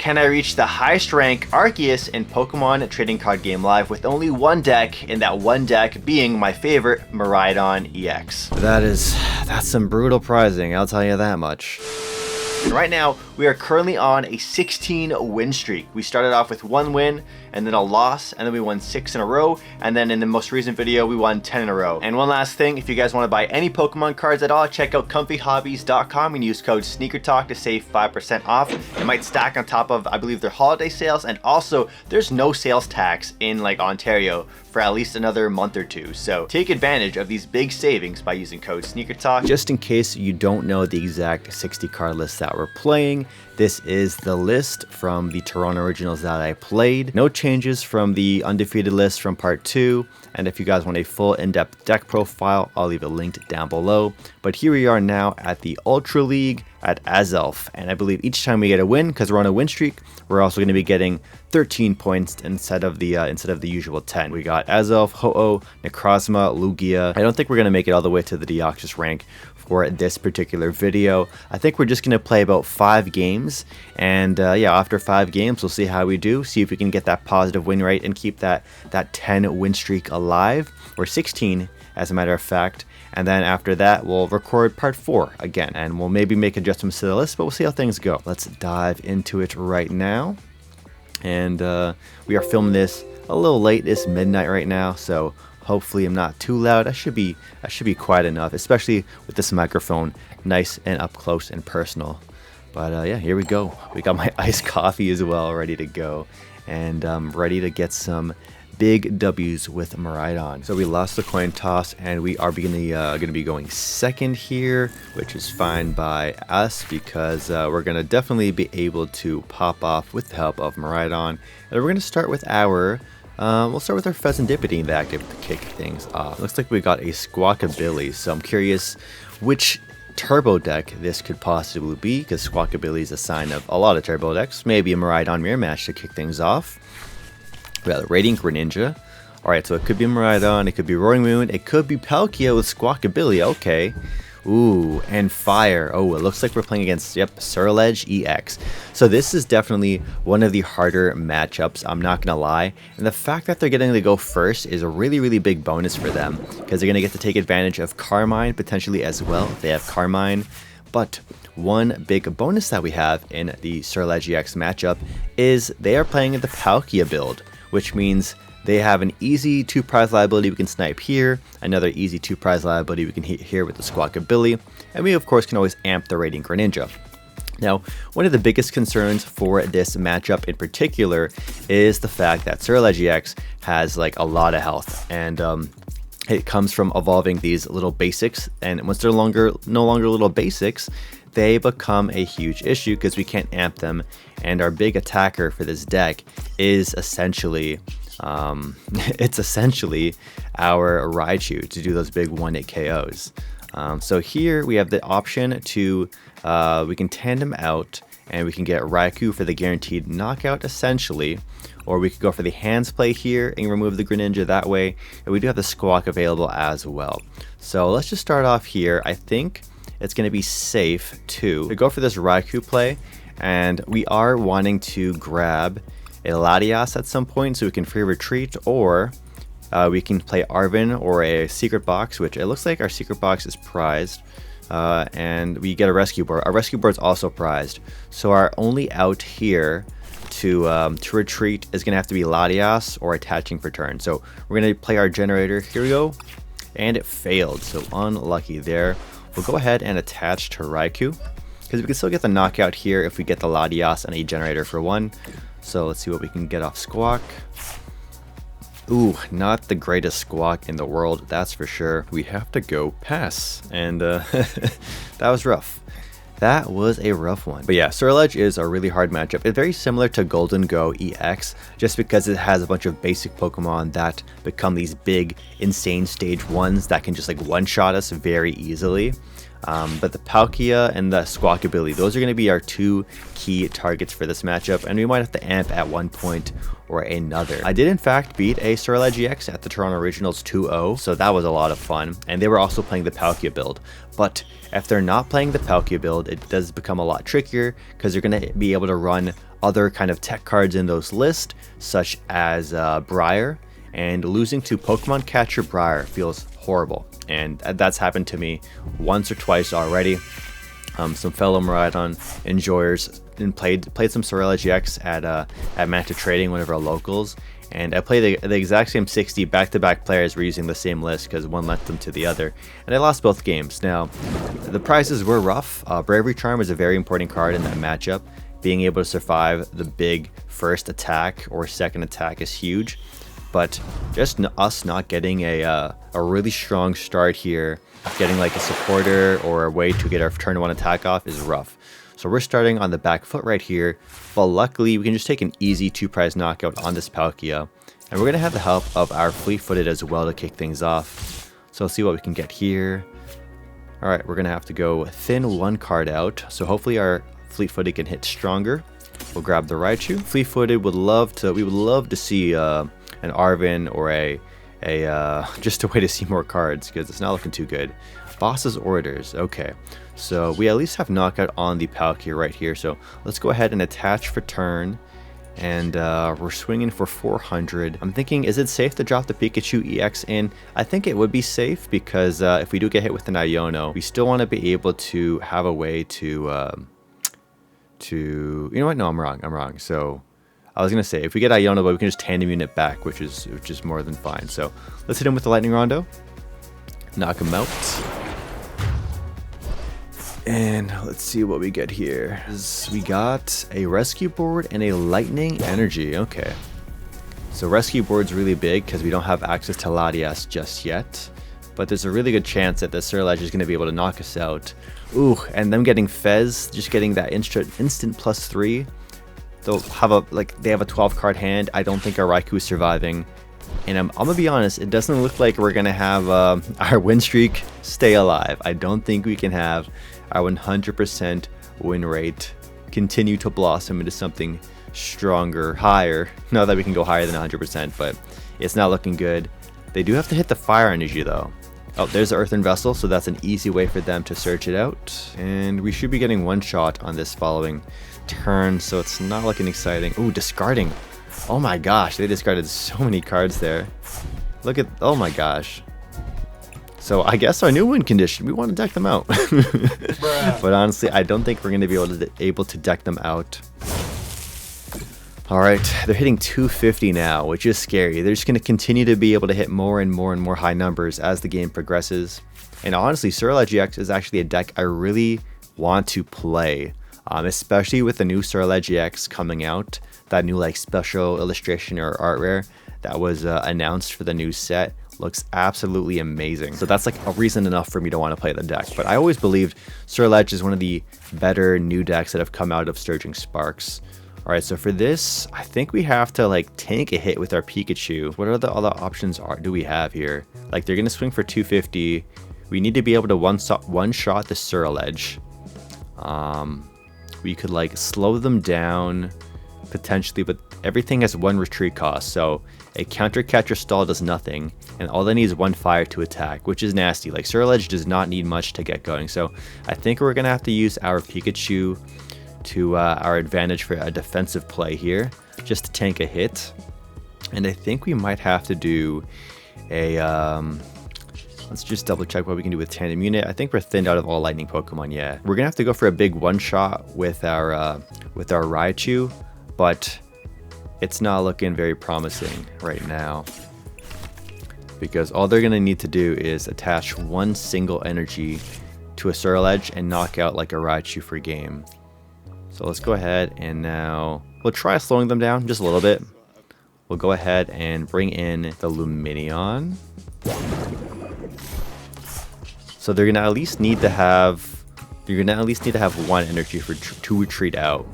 Can I reach the highest rank Arceus in Pokemon Trading Card Game Live with only one deck, and that one deck being my favorite Miraidon EX? That's some brutal prizing, I'll tell you that much. And right now, we are currently on a 16 win streak. We started off with 1 win, and then a loss, and then we won 6 in a row, and then in the most recent video, we won 10 in a row. And one last thing, if you guys want to buy any Pokemon cards at all, check out comfyhobbies.com and use code SneakerTalk to save 5% off. It might stack on top of, I believe, their holiday sales, and also, there's no sales tax in like Ontario for at least another month or two. So take advantage of these big savings by using code SneakerTalk. Just in case you don't know the exact 60 card list that we're playing, this is the list from the Toronto Originals that I played. No changes from the undefeated list from part 2. And if you guys want a full in-depth deck profile, I'll leave it linked down below. But here we are now at the Ultra League at Azelf. And I believe each time we get a win, because we're on a win streak, we're also going to be getting 13 points instead of the usual 10. We got Azelf, Ho-Oh, Necrozma, Lugia. I don't think we're going to make it all the way to the Deoxys rank for this particular video. I think we're just going to play about 5 games, and yeah, after 5 games we'll see how we do, see if we can get that positive win rate and keep that 10 win streak alive, or 16 as a matter of fact. And then after that we'll record part 4 again, and we'll maybe make adjustments to the list, but we'll see how things go. Let's dive into it right now. And we are filming this a little late. It's midnight right now, so hopefully I'm not too loud. I should be quiet enough, especially with this microphone, nice and up close and personal. But yeah, here we go. We got my iced coffee as well, ready to go, and ready to get some big W's with Miraidon. So we lost the coin toss, and we are going to be going second here, which is fine by us, because we're going to definitely be able to pop off with the help of Miraidon. And we're going to start with our we'll start with our Fezandipiti in the active to kick things off. Looks like we got a Squawkabilly, so I'm curious which turbo deck this could possibly be, because Squawkabilly is a sign of a lot of turbo decks. Maybe a Miraidon Mirror Match to kick things off. We got a Radiant Greninja. Alright, so it could be Miraidon, it could be Roaring Moon, it could be Palkia with Squawkabilly, okay. Ooh, and Fire. Oh, it looks like we're playing against, yep, Ceruledge EX. So this is definitely one of the harder matchups, I'm not going to lie. And the fact that they're getting to go first is a really, really big bonus for them, because they're going to get to take advantage of Carmine potentially as well, if they have Carmine. But one big bonus that we have in the Ceruledge EX matchup is they are playing the Palkia build, which means they have an easy 2 prize liability we can snipe here, another easy 2 prize liability we can hit here with the Squawkabilly, and we of course can always amp the Radiant Greninja. Now, one of the biggest concerns for this matchup in particular is the fact that Ceruledge EX has like a lot of health, and it comes from evolving these little basics, and once they're no longer little basics, they become a huge issue because we can't amp them, and our big attacker for this deck is essentially it's essentially our Raichu to do those big 1-hit KOs. So here we have the option to we can tandem out, and we can get Raikou for the guaranteed knockout essentially, or we could go for the hands play here and remove the Greninja that way, and we do have the Squawk available as well. So let's just start off here. I think it's going to be safe to go for this Raikou play, and we are wanting to grab a Latias at some point so we can free retreat, or we can play Arven or a Secret Box, which it looks like our Secret Box is prized, and we get a Rescue Board. Our Rescue Board is also prized, so our only out here to retreat is going to have to be Latias or attaching for turn. So we're going to play our generator. Here we go, and it failed, so unlucky there. We'll go ahead and attach to Raikou, because we can still get the knockout here if we get the Latias and a generator for 1. So let's see what we can get off Squawk. Ooh, not the greatest Squawk in the world, that's for sure. We have to go pass, and that was rough. That was a rough one. But yeah, Ceruledge is a really hard matchup. It's very similar to Golden Go EX, just because it has a bunch of basic Pokemon that become these big, insane stage 1s that can just like one-shot us very easily. But the Palkia and the Squawkabilly, those are going to be our two key targets for this matchup, and we might have to amp at one point or another. I did in fact beat a SVI at the Toronto Regionals 2-0, so that was a lot of fun, and they were also playing the Palkia build. But if they're not playing the Palkia build, it does become a lot trickier, because they're going to be able to run other kind of tech cards in those lists, such as Briar, and losing to Pokemon Catcher Briar feels horrible, and that's happened to me once or twice already. Some fellow Miraidon enjoyers and played some SVI at Manta Trading, one of our locals, and I played the exact same 60 back-to-back players were using the same list because one lent them to the other, and I lost both games. Now, the prizes were rough. Bravery Charm is a very important card in that matchup. Being able to survive the big first attack or second attack is huge, but just us not getting a really strong start here, getting like a supporter or a way to get our turn 1 attack off is rough. So we're starting on the back foot right here, but luckily we can just take an easy 2-prize knockout on this Palkia, and we're going to have the help of our fleet-footed as well to kick things off. So let's see what we can get here. Alright, we're going to have to go thin 1 card out, so hopefully our fleet-footed can hit stronger. We'll grab the Raichu. Fleet-footed we would love to see an Arven or just a way to see more cards, because it's not looking too good. Boss's orders. Okay, so we at least have knockout on the Palkia right here, so let's go ahead and attach for turn, and we're swinging for 400. I'm thinking, is it safe to drop the Pikachu EX in? I think it would be safe, because if we do get hit with an Iono, we still want to be able to have a way to you know what, no, I'm wrong. So I was gonna say, if we get Iono, but we can just tandem unit back, which is more than fine. So let's hit him with the Lightning Rondo, knock him out, and let's see what we get here. We got a Rescue Board and a Lightning Energy. Okay, so Rescue Board's really big because we don't have access to Latias just yet, but there's a really good chance that the SVI is going to be able to knock us out. Ooh, and them getting Fez, just getting that instant +3. They'll have they have a 12 card hand. I don't think our Raikou is surviving, and I'm gonna be honest, it doesn't look like we're gonna have our win streak stay alive. I don't think we can have our 100% win rate continue to blossom into something stronger, higher. Not that we can go higher than 100%, but it's not looking good. They do have to hit the fire energy though. Oh, there's the Earthen Vessel, so that's an easy way for them to search it out. And we should be getting 1 shot on this following turn, so it's not looking exciting. Ooh, discarding. Oh my gosh, they discarded so many cards there. Look at, oh my gosh. So I guess our new win condition, we want to deck them out. But honestly, I don't think we're going to be able to deck them out. Alright, they're hitting 250 now, which is scary. They're just going to continue to be able to hit more and more high numbers as the game progresses. And honestly, SVI is actually a deck I really want to play, especially with the new SVI coming out. That new special illustration or art rare that was announced for the new set looks absolutely amazing. So that's a reason enough for me to want to play the deck. But I always believed SVI is one of the better new decks that have come out of Surging Sparks. Alright, so for this, I think we have to tank a hit with our Pikachu. What are the other options do we have here? They're gonna swing for 250. We need to be able to one-shot the SVI. We could slow them down potentially, but everything has 1 retreat cost, so a counter catcher stall does nothing, and all they need is 1 fire to attack, which is nasty. SVI does not need much to get going, so I think we're gonna have to use our Pikachu to our advantage for a defensive play here, just to tank a hit. And I think we might have to do a let's just double check what we can do with tandem unit. I think we're thinned out of all lightning Pokemon. Yeah, we're gonna have to go for a big 1-shot with our Raichu, but it's not looking very promising right now, because all they're gonna need to do is attach 1 single energy to a SVI and knock out a Raichu for game. So let's go ahead and now we'll try slowing them down just a little bit. We'll go ahead and bring in the Lumineon. So they're gonna at least need to have 1 energy to retreat out.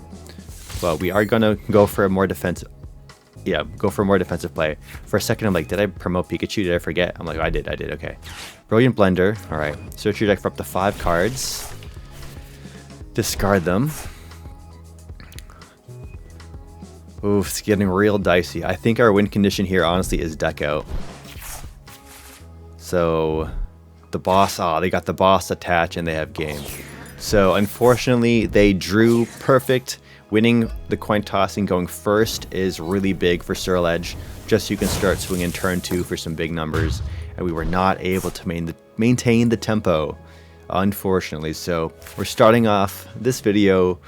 But we are gonna go for a more defensive. Yeah, go for more defensive play. For a second, I'm like, did I promote Pikachu? Did I forget? I'm like, oh, I did, okay. Brilliant Blender. All right, search your deck for up to 5 cards. Discard them. Oof, it's getting real dicey. I think our win condition here, honestly, is deck out. So, the boss, they got the boss attached and they have game. So, unfortunately, they drew perfect. Winning the coin tossing going first is really big for Ceruledge, just so you can start swinging turn 2 for some big numbers. And we were not able to maintain the tempo, unfortunately. So we're starting off this video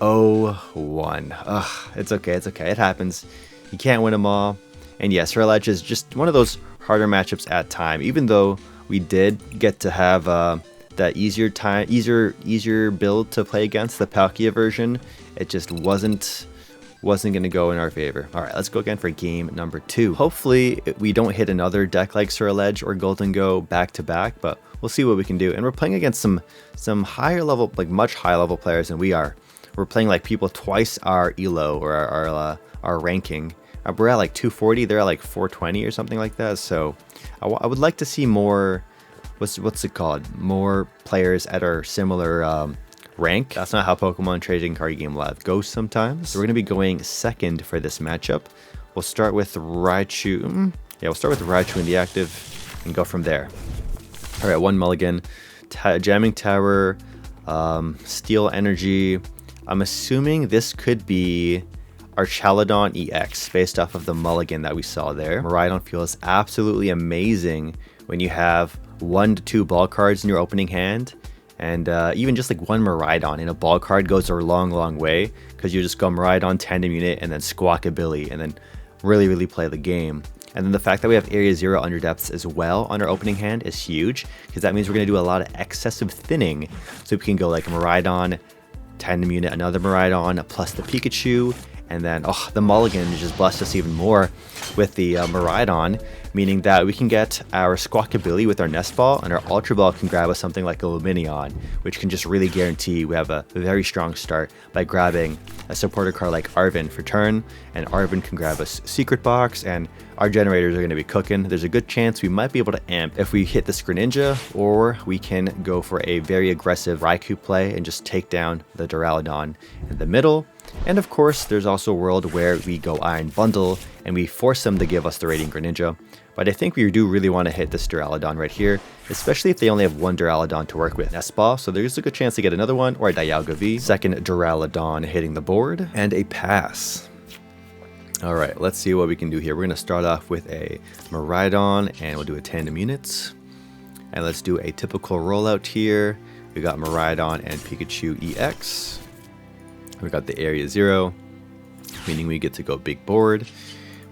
0-1. Ugh, it's okay, it happens. You can't win them all. And yes, Ceruledge is just one of those harder matchups at time, even though we did get to have that easier build to play against, the Palkia version. It just wasn't going to go in our favor. All right, let's go again for game number 2. Hopefully we don't hit another deck like Ceruledge or Golden Go back to back, but we'll see what we can do. And we're playing against some higher level, like much higher level players than we are. We're playing like people twice our elo or our ranking. We're at like 240, they're at like 420 or something like that. So I would like to see more, what's it called? More players at our similar rank. That's not how Pokemon Trading Card Game Live goes sometimes. So we're going to be going second for this matchup. We'll start with Raichu. Yeah, we'll start with Raichu in the active and go from there. All right, 1 mulligan. Jamming Tower, Steel Energy. I'm assuming this could be our Chaladon EX based off of the mulligan that we saw there. Miraidon feels absolutely amazing when you have 1 to 2 ball cards in your opening hand. And even just like 1 Miraidon in a ball card goes a long way, because you just go Miraidon, Tandem Unit, and then Squawkabilly, and then really play the game. And then the fact that we have Area 0 Underdepths as well on our opening hand is huge, because that means we're going to do a lot of excessive thinning. So we can go like Miraidon, Tandem Unit, another Miraidon, plus the Pikachu, and then the mulligan just blessed us even more with the Miraidon, meaning that we can get our Squawkabilly with our Nest Ball, and our Ultra Ball can grab us something like a Lumineon, which can just really guarantee we have a very strong start by grabbing a supporter card like Arven for turn, and Arven can grab us Secret Box, and our generators are going to be cooking. There's a good chance we might be able to amp if we hit this Greninja, or we can go for a very aggressive Raikou play and just take down the Duraludon in the middle. And of course, there's also a world where we go Iron Bundle and we force them to give us the Radiant Greninja. But I think we do really want to hit this Duraludon right here, especially if they only have 1 Duraludon to work with. Nest Ball, so there's a good chance to get another one, or a Dialga V. Second Duraludon hitting the board, and a pass. All right, let's see what we can do here. We're going to start off with a Miraidon, and we'll do a Tandem Units. And let's do a typical rollout here. We got Miraidon and Pikachu EX. We got the Area 0, meaning we get to go big board.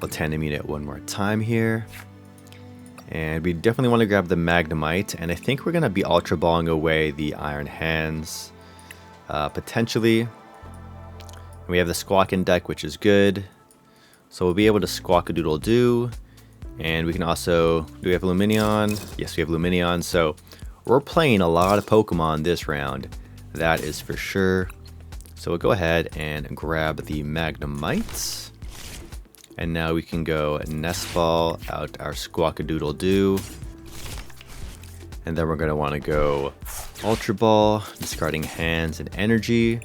We'll Tandem Unit 1 more time here. And we definitely want to grab the Magnemite, and I think we're going to be Ultra Balling away the Iron Hands, potentially. And we have the Squawkin deck, which is good. So we'll be able to Squawkadoodle-Doo. And we can also, do we have Lumineon? Yes, we have Lumineon. So we're playing a lot of Pokemon this round. That is for sure. So we'll go ahead and grab the Magnemites. And now we can go Nest Ball out our Squawkadoodle-Doo. And then we're going to want to go Ultra Ball, discarding hands and energy.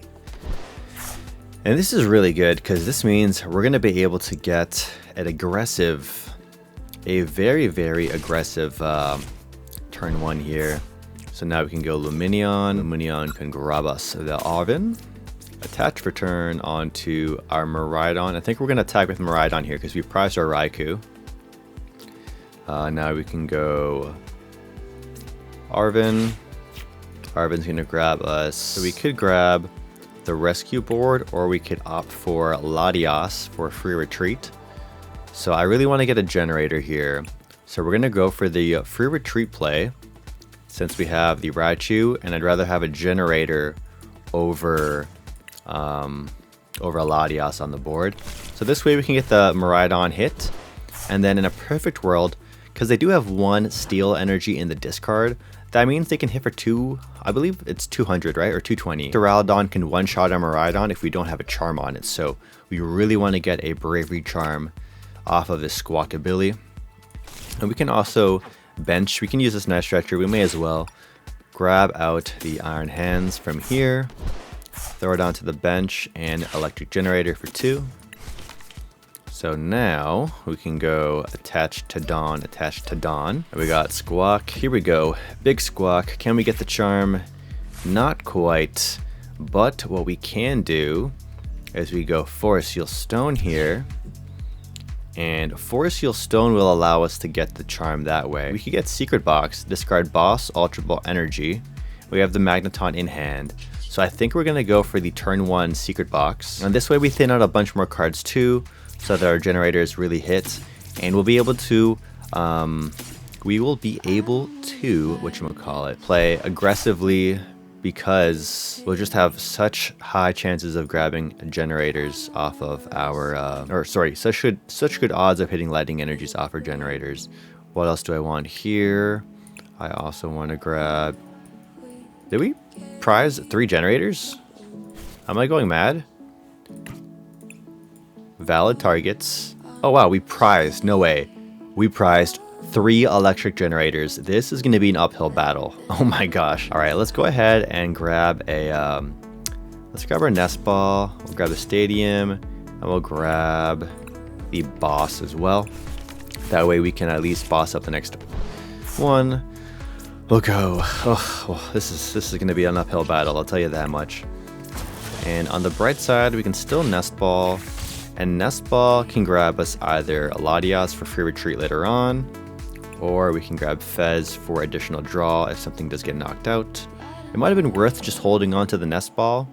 And this is really good because this means we're going to be able to get an aggressive, a very aggressive turn 1 here. So now we can go Lumineon. Lumineon can grab us the Arven. Attach for turn onto our Miraidon. I think we're going to attack with Miraidon here because we prized our Raikou. Now we can go Arven. Arven's going to grab us. So we could grab the Rescue Board, or we could opt for Latias for a free retreat. So I really want to get a generator here. So we're going to go for the free retreat play since we have the Raichu, and I'd rather have a generator over over Latias on the board. So this way we can get the Miraidon hit, and then in a perfect world, because they do have 1 Steel Energy in the discard, That means they can hit for I believe it's 200, right? Or 220. Duraludon can one-shot a Miraidon if we don't have a charm on it. So we really want to get a Bravery Charm off of this Squawkabilly. And we can also bench. We can use this Night Stretcher. We may as well grab out the Iron Hands from here. Throw it onto the bench and Electric Generator for 2. So now we can go attach to Dawn, attach to Dawn. We got Squawk. Here we go. Big Squawk. Can we get the charm? Not quite. But what we can do is we go Forest Seal Stone here. And Forest Seal Stone will allow us to get the charm that way. We could get Secret Box, discard Boss, Ultra Ball Energy. We have the Magneton in hand. So I think we're going to go for the turn 1 Secret Box. And this way we thin out a bunch more cards too, so that our generators really hit. And we'll be able to, play aggressively, because we'll just have such high chances of grabbing generators off of our, such good odds of hitting lightning energies off our generators. What else do I want here? I also want to grab, did we prize 3 generators? Am I going mad? Valid targets. Oh wow, we prized, no way. We prized 3 electric generators. This is going to be an uphill battle. Oh my gosh. All right, let's go ahead and grab a, let's grab our Nest Ball. We'll grab the Stadium, and we'll grab the Boss as well. That way we can at least boss up the next one. We'll go. Oh, well, this is going to be an uphill battle, I'll tell you that much. And on the bright side, we can still Nest Ball. And Nest Ball can grab us either Latias for free retreat later on, or we can grab Fez for additional draw if something does get knocked out. It might have been worth just holding on to the Nest Ball.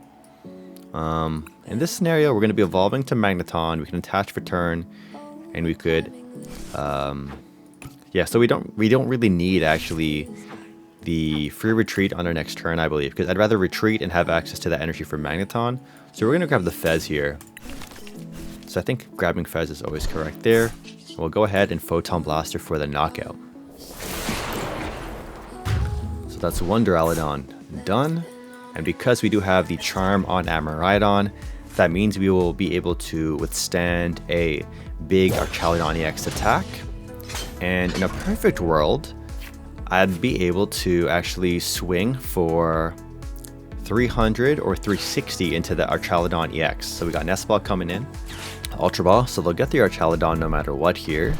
In this scenario, we're going to be evolving to Magneton. We can attach for turn, and we could, yeah. So we don't really need actually the free retreat on our next turn, I believe, because I'd rather retreat and have access to that energy for Magneton. So we're going to grab the Fez here. So I think grabbing Fez is always correct there. We'll go ahead and Photon Blaster for the knockout. So that's one Duraludon done. And because we do have the charm on Miraidon, that means we will be able to withstand a big Archaludon EX attack. And in a perfect world, I'd be able to actually swing for 300 or 360 into the Archaludon EX. So we got Nest Ball coming in. Ultra Ball, so they'll get the Archaludon no matter what here.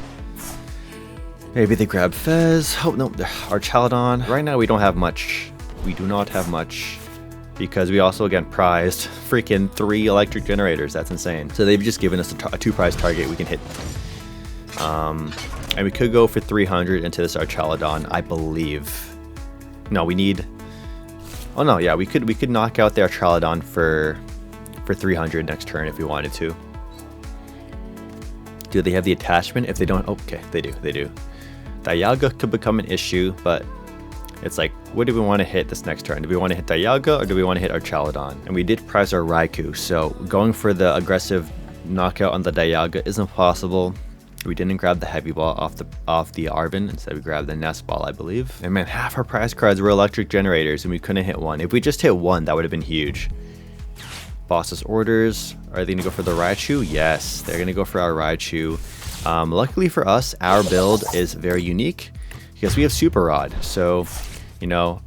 Maybe they grab Fez. Oh no, Archaludon. Right now we don't have much. We do not have much, because we also again prized freaking 3 electric generators. That's insane. So they've just given us a 2 prize target we can hit. And we could go for 300 into this Archaludon, I believe. No, we need. Oh no, yeah, we could knock out the Archaludon for 300 next turn if we wanted to. Do they have the attachment? If they don't, okay, they do. Dialga could become an issue, but it's like, what do we want to hit this next turn? Do we want to hit Dialga, or do we want to hit Archaludon? And we did prize our Raikou, so going for the aggressive knockout on the Dialga isn't possible. We didn't grab the Heavy Ball off the Arven. Instead, we grabbed the Nest Ball, I believe. And man, half our prize cards were electric generators, and we couldn't hit one. If we just hit one, that would have been huge. Boss's orders. Are they going to go for the Raichu? Yes, they're going to go for our Raichu. Luckily for us, our build is very unique because we have Super Rod. So, you know,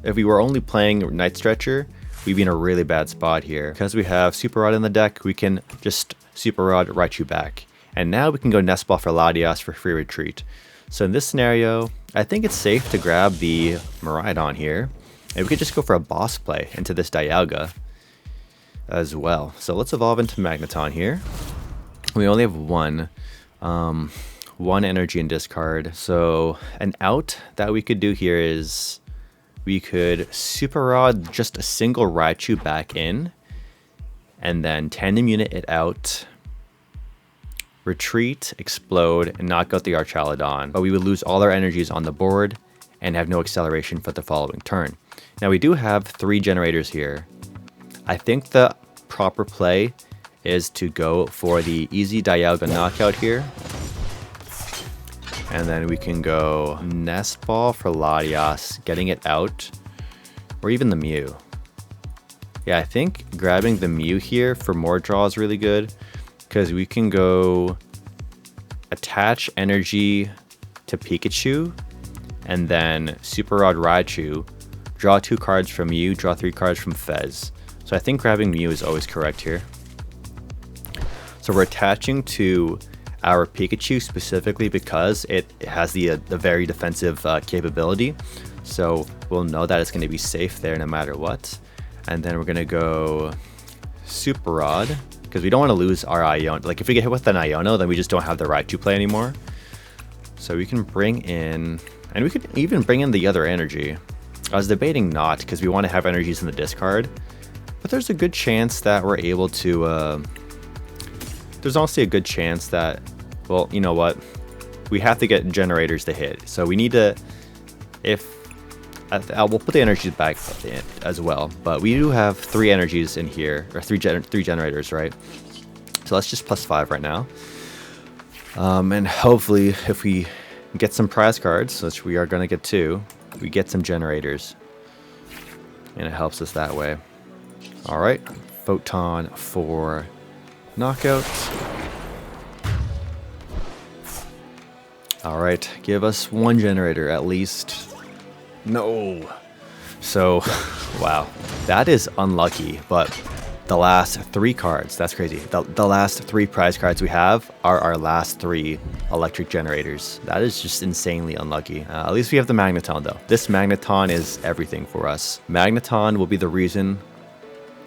if we were only playing Night Stretcher, we'd be in a really bad spot here. Because we have Super Rod in the deck, we can just Super Rod Raichu back. And now we can go Nest Ball for Latias for free retreat. So in this scenario, I think it's safe to grab the Miraidon here. And we could just go for a boss play into this Dialga as well. So let's evolve into Magneton here. We only have one energy and discard. So an out that we could do here is we could Super Rod just a single Raichu back in, and then tandem unit it out, retreat, explode, and knock out the Archaludon. But we would lose all our energies on the board and have no acceleration for the following turn. Now we do have 3 generators here. I think the proper play is to go for the easy Dialga knockout here. And then we can go Nest Ball for Latias, getting it out. Or even the Mew. Yeah, I think grabbing the Mew here for more draw is really good. Because we can go attach energy to Pikachu. And then Super Rod Raichu. Draw 2 cards from Mew, draw 3 cards from Fez. So I think grabbing Mew is always correct here. So we're attaching to our Pikachu specifically because it has the very defensive capability. So we'll know that it's going to be safe there no matter what. And then we're going to go Super Rod because we don't want to lose our Iono. Like if we get hit with an Iono, then we just don't have the Raichu play anymore. So we can bring in, and we could even bring in the other energy. I was debating not because we want to have energies in the discard. But there's a good chance that we're able to... there's honestly a good chance that, well, you know what? We have to get generators to hit. So we need to, we'll put the energies back in as well. But we do have 3 energies in here, or 3 generators, right? So let's just +5 right now. And hopefully if we get some prize cards, which we are going to get 2, we get some generators. And it helps us that way. Alright, Photon for knockout. Alright, give us 1 generator at least. No. So, wow. That is unlucky, but the last 3 cards, that's crazy. The last 3 prize cards we have are our last 3 electric generators. That is just insanely unlucky. At least we have the Magneton though. This Magneton is everything for us. Magneton will be the reason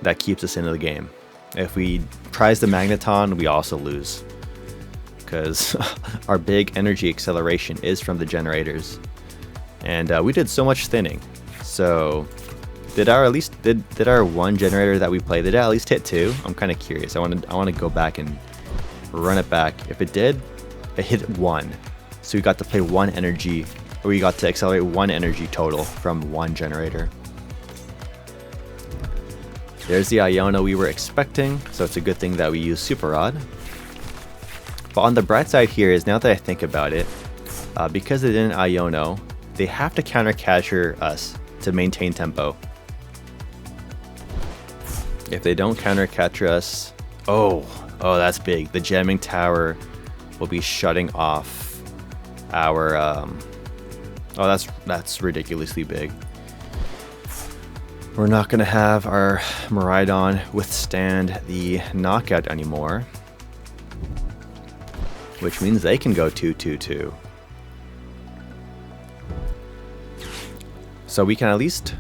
that keeps us into the game. If we prize the Magneton, we also lose. Because our big energy acceleration is from the generators. And we did so much thinning. So did our 1 generator that we played, did it at least hit 2? I'm kind of curious. I want to go back and run it back. If it did, it hit 1. So we got to play 1 energy, or we got to accelerate 1 energy total from 1 generator. There's the Iono we were expecting, so it's a good thing that we use Super Rod. But on the bright side here is, now that I think about it, because they didn't Iono, they have to counter catcher us to maintain tempo. If they don't counter catcher us, oh, that's big. The jamming tower will be shutting off our, oh, that's ridiculously big. We're not going to have our Miraidon withstand the knockout anymore. Which means they can go 2-2-2. So we can at least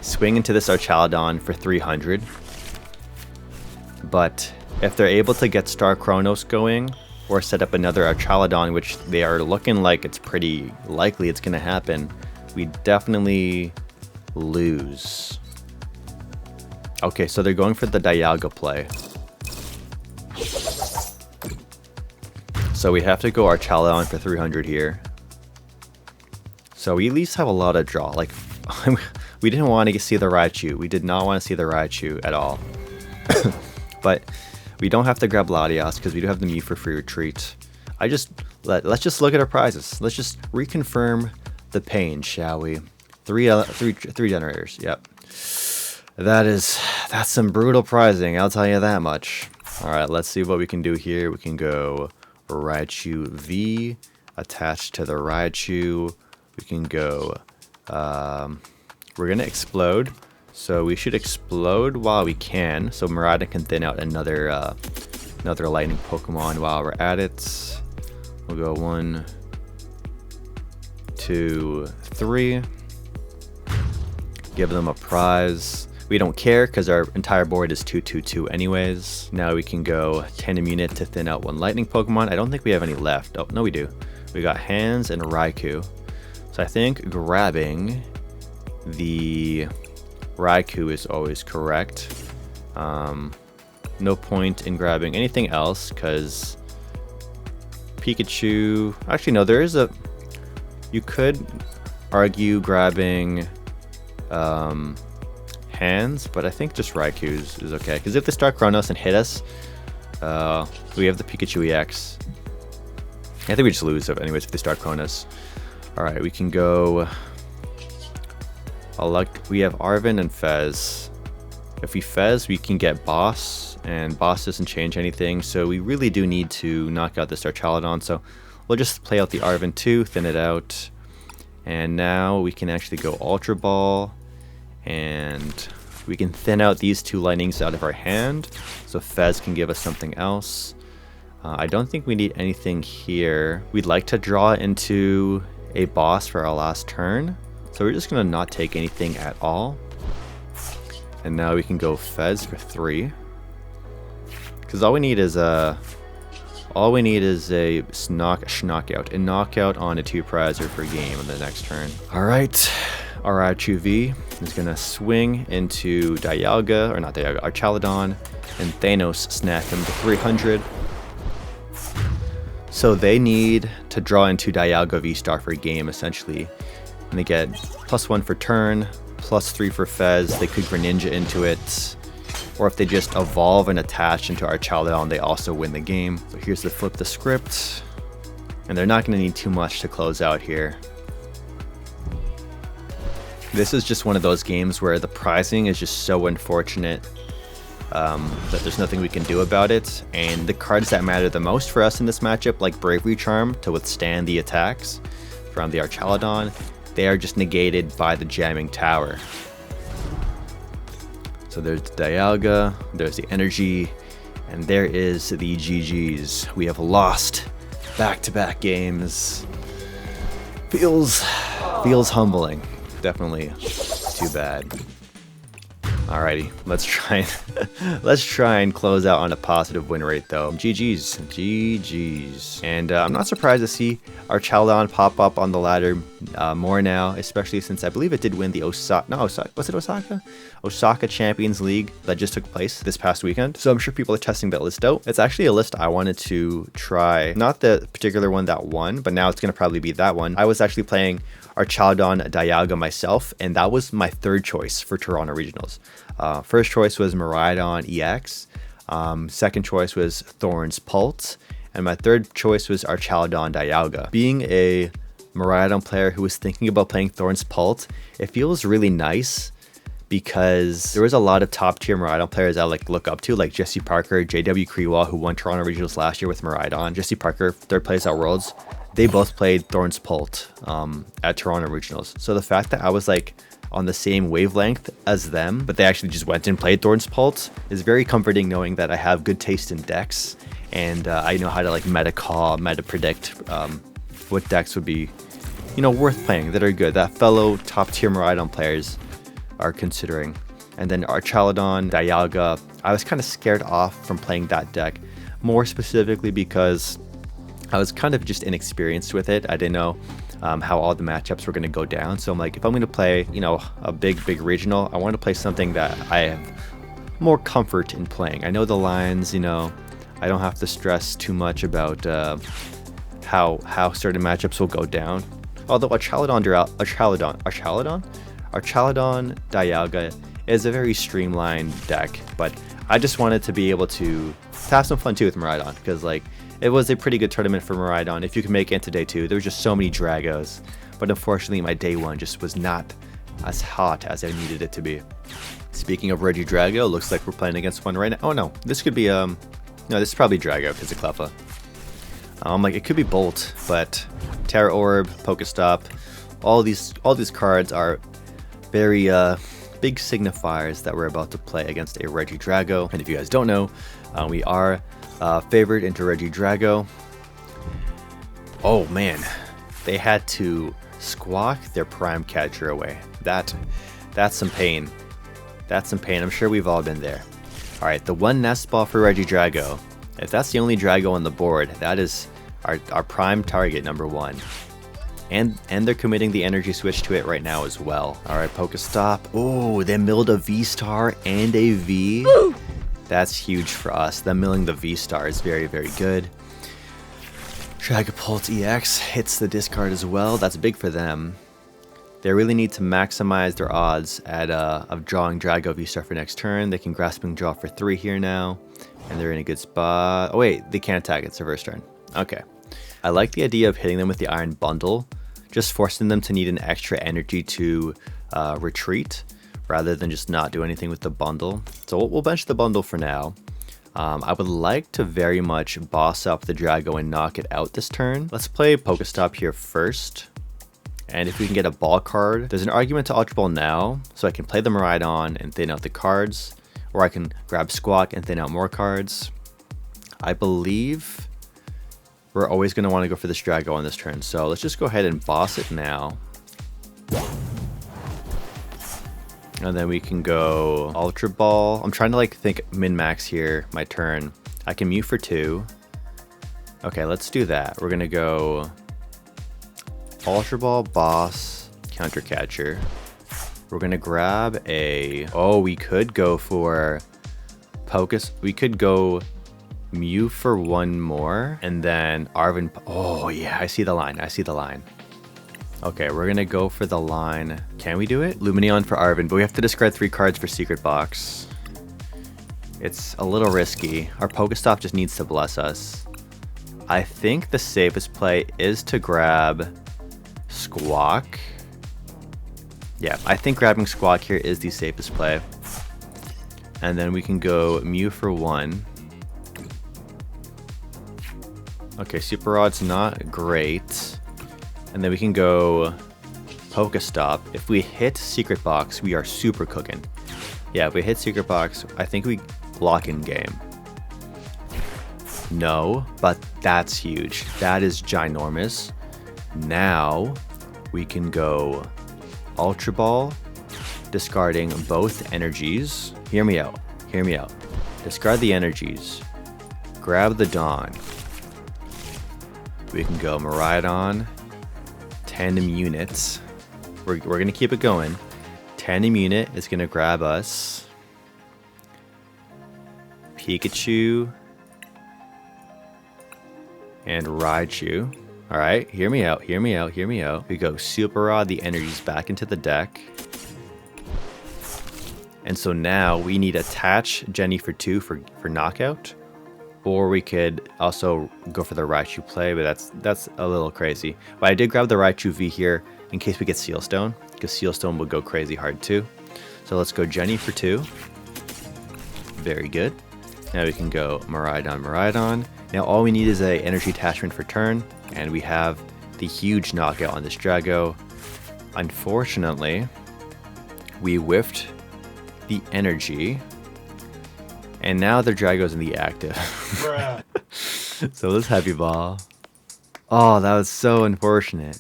swing into this Archaladon for 300. But if they're able to get Star Chronos going, or set up another Archaladon, which they are looking like it's pretty likely it's going to happen, we definitely lose. Okay, so they're going for the Dialga play. So we have to go Archaladon for 300 here. So we at least have a lot of draw. Like, we didn't want to see the Raichu. We did not want to see the Raichu at all. But we don't have to grab Latias because we do have the Mew for free retreat. Let's just look at our prizes. Let's just reconfirm the pain, shall we? Three generators. Yep. That's some brutal prizing, I'll tell you that much. Alright, let's see what we can do here. We can go Raichu V attached to the Raichu. We can go, we're gonna explode. So we should explode while we can. So Miraidon can thin out another lightning Pokemon while we're at it. We'll go 1, 2, 3. Give them a prize. We don't care because our entire board is 2-2-2 anyways. Now we can go Tandem Unit to thin out 1 lightning Pokemon. I don't think we have any left. Oh, no we do. We got Hands and Raikou. So I think grabbing the Raikou is always correct. No point in grabbing anything else because Pikachu... Actually no, there is a... You could argue grabbing... Hands, but I think just Raikou is okay. Because if they start Chronos and hit us, we have the Pikachu EX. I think we just lose it anyways if they start Cronus. Alright, we can go... we have Arven and Fez. If we Fez, we can get Boss, and Boss doesn't change anything, so we really do need to knock out this Archaludon, so we'll just play out the Arven 2, thin it out, and now we can actually go Ultra Ball, and we can thin out these two lightnings out of our hand, so Fez can give us something else. I don't think we need anything here. We'd like to draw into a boss for our last turn, so we're just going to not take anything at all. And now we can go Fez for 3. Because all we need is a knockout on a 2-prizer per game in the next turn. Alright, our Raichu V is going to swing into Dialga, or not Dialga, Archaludon, and Thanos snap him to 300. So they need to draw into Dialga V-Star for a game, essentially. And they get +1 for turn, +3 for Fez. They could Greninja into it. Or if they just evolve and attach into Archaludon, they also win the game. So here's the flip the script. And they're not going to need too much to close out here. This is just one of those games where the prizing is just so unfortunate. That there's nothing we can do about it, and the cards that matter the most for us in this matchup, like Bravery Charm to withstand the attacks from the Archaludon, they are just negated by the jamming tower. So there's the Dialga, there's the energy, and there is the GGs. We have lost back-to-back games. Feels humbling. Definitely too bad. Alrighty, let's try and close out on a positive win rate though. GG's. And I'm not surprised to see Archaludon pop up on the ladder more now, especially since I believe it did win the Osaka Champions League that just took place this past weekend. So I'm sure people are testing that list out. It's actually a list I wanted to try, not the particular one that won, but now it's going to probably be that one. I was actually playing Archaludon Dialga myself, and that was my third choice for Toronto Regionals. First choice was Miraidon EX, second choice was Thorn's Pulse, and my third choice was Archaludon Dialga. Being a Miraidon player who was thinking about playing Thorn's Pulse, it feels really nice because there was a lot of top tier Miraidon players I look up to, like Jesse Parker, JW Kriwal, who won Toronto Regionals last year with Miraidon. Jesse Parker, third place at Worlds. They both played Thorn's Pulse at Toronto Regionals. So the fact that I was on the same wavelength as them, but they actually just went and played Thorn's Pulse is very comforting, knowing that I have good taste in decks, and I know how to meta call, meta predict what decks would be, worth playing, that are good, that fellow top tier Miraidon players are considering. And then Archaludon, Dialga, I was kind of scared off from playing that deck, more specifically because I was kind of just inexperienced with it. I didn't know how all the matchups were going to go down. So I'm like, if I'm going to play, a big regional, I want to play something that I have more comfort in playing. I know the lines, I don't have to stress too much about how certain matchups will go down. Although Archaludon Dialga is a very streamlined deck, but I just wanted to be able to have some fun too with Miraidon, because it was a pretty good tournament for Miraidon. If you can make it into day 2, there was just so many Dragos, but unfortunately my day 1 just was not as hot as I needed it to be. Speaking of Regidrago, looks like we're playing against one right now. Oh no, this could be no, this is probably Drago because of Cleffa. It could be Bolt, but Terra Orb, Pokestop, all these cards are very big signifiers that we're about to play against a Regidrago. And if you guys don't know, we are favored into Regidrago. Oh man, they had to squawk their prime catcher away. That's some pain. That's some pain. I'm sure we've all been there. All right, the one Nest Ball for Regidrago. If that's the only Drago on the board, that is our prime target, number 1. And they're committing the energy switch to it right now as well. All right, Pokestop. Oh, they milled a V-Star and a V. Woo! That's huge for us. Them milling the V-Star is very, very good. Dragapult EX hits the discard as well. That's big for them. They really need to maximize their odds of drawing Drago V-Star for next turn. They can Grasping Draw for 3 here now, and they're in a good spot. Oh wait, they can't attack. It's their first turn. Okay. I like the idea of hitting them with the Iron Bundle, just forcing them to need an extra energy to retreat, rather than just not do anything with the bundle. So we'll bench the bundle for now. I would like to very much boss up the Drago and knock it out this turn. Let's play Pokestop here first. And if we can get a ball card, there's an argument to Ultra Ball now, so I can play the Miraidon and thin out the cards, or I can grab Squawk and thin out more cards. I believe we're always going to want to go for this Drago on this turn, so let's just go ahead and boss it now. And then we can go Ultra Ball. I'm trying to like think min-max here, my turn. I can mute for 2. Okay, let's do that. We're going to go Ultra Ball, Boss, Counter Catcher. We're gonna grab a... Oh, we could go for We could go Mew for 1 more, and then Arven... Oh yeah, I see the line. I see the line. Okay, we're gonna go for the line. Can we do it? Lumineon for Arven, but we have to discard 3 cards for Secret Box. It's a little risky. Our Pokestop just needs to bless us. I think the safest play is to grab Squawk. Yeah, I think grabbing Squawk here is the safest play. And then we can go Mew for 1. Okay, Super Rod's not great. And then we can go Pokestop. If we hit Secret Box, we are super cooking. Yeah, if we hit Secret Box, I think we lock in game. No, but that's huge. That is ginormous. Now we can go Ultra Ball, discarding both energies. Hear me out. Hear me out. Discard the energies. Grab the Dawn. We can go Miraidon. Tandem units. We're going to keep it going. Tandem unit is going to grab us Pikachu and Raichu. Alright, hear me out, hear me out, hear me out. We go Super Rod the energies back into the deck. And so now we need attach Jenny for 2 for knockout. Or we could also go for the Raichu play, but that's a little crazy. But I did grab the Raichu V here in case we get Sealstone, because Sealstone would go crazy hard too. So let's go Jenny for 2. Very good. Now we can go Miraidon, Miraidon. Now all we need is a energy attachment for turn, and we have the huge knockout on this Drago. Unfortunately, we whiffed the energy, and now the Drago's in the active. So let's Heavy Ball. Oh, that was so unfortunate.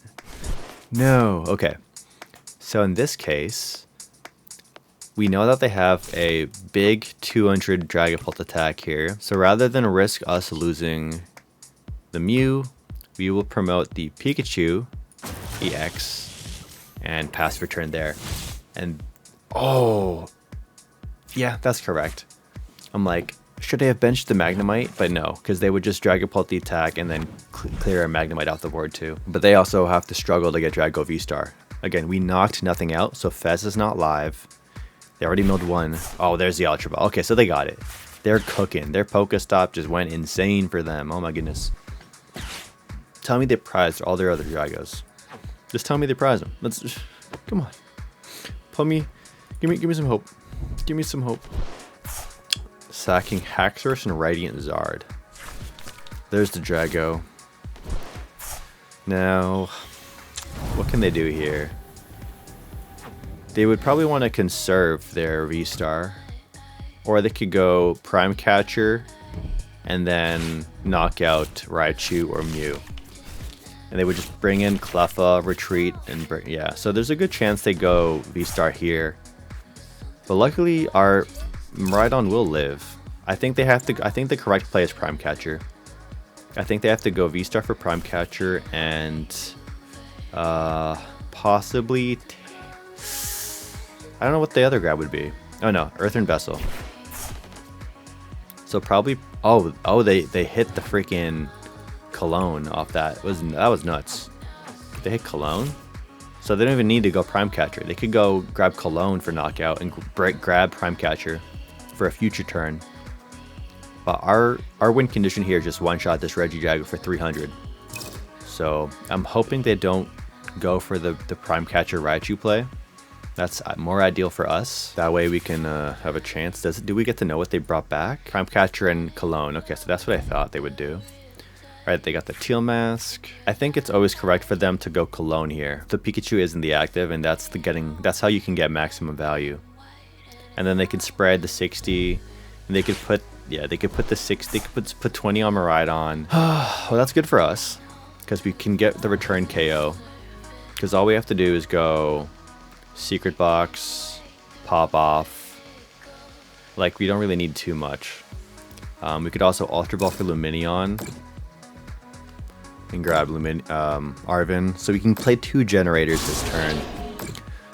No. Okay. So in this case, we know that they have a big 200 Dragapult attack here. So rather than risk us losing the Mew, we will promote the Pikachu EX and pass for turn there. And oh, yeah, that's correct. I'm like, should they have benched the Magnemite? But no, because they would just Dragapult the attack and then clear a Magnemite off the board too. But they also have to struggle to get Drago V-Star. Again, we knocked nothing out, so Fez is not live. They already milled 1. Oh, there's the Ultra Ball. Okay, so they got it. They're cooking. Their Pokestop just went insane for them. Oh my goodness. Tell me they prized all their other Dragos. Just tell me they prized them. Let's come on. Put me. Give me some hope. Give me some hope. Sacking Haxorus and Radiant Zard. There's the Drago. Now, what can they do here? They would probably want to conserve their V-Star. Or they could go Prime Catcher and then knock out Raichu or Mew. And they would just bring in Cleffa, Retreat, and yeah. So there's a good chance they go V-Star here. But luckily our Miraidon will live. I think they have to. I think the correct play is Prime Catcher. I think they have to go V-Star for Prime Catcher and possibly. I don't know what the other grab would be. Oh no, Earthen Vessel. So probably. Oh, they hit the freaking Cologne off that. That was nuts. They hit Cologne, so they don't even need to go Prime Catcher. They could go grab Cologne for knockout and grab Prime Catcher for a future turn. But our win condition here is just one-shot this Regidrago for 300. So I'm hoping they don't go for the Prime Catcher Raichu play. That's more ideal for us. That way we can have a chance. Do we get to know what they brought back? Prime Catcher and Cologne. Okay, so that's what I thought they would do. Alright, they got the Teal Mask. I think it's always correct for them to go Cologne here. The Pikachu isn't the active, and that's how you can get maximum value. And then they can spread the 60, and they could put the 60, they could put 20 on Miraidon. Well, that's good for us, because we can get the return KO. Because all we have to do is go Secret Box, pop off. Like, we don't really need too much. We could also Ultra Ball for Lumineon and grab Arven, so we can play 2 generators this turn.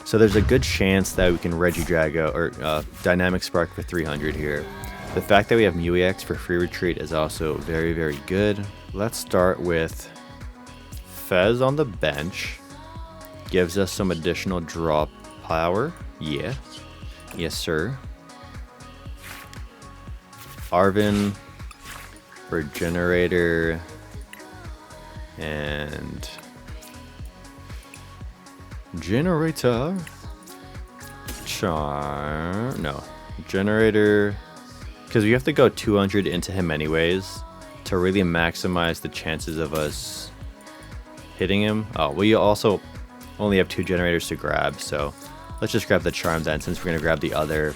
So there's a good chance that we can Regidrago or Dynamic Spark for 300 here. The fact that we have Mew-EX for free retreat is also very, very good. Let's start with Fez on the bench. Gives us some additional draw power. Yeah. Yes, sir. Arven for generator. And generator. Charm. No. Generator. Because we have to go 200 into him anyways to really maximize the chances of us hitting him. Oh, we also only have 2 generators to grab, so let's just grab the Charm then, since we're gonna grab the other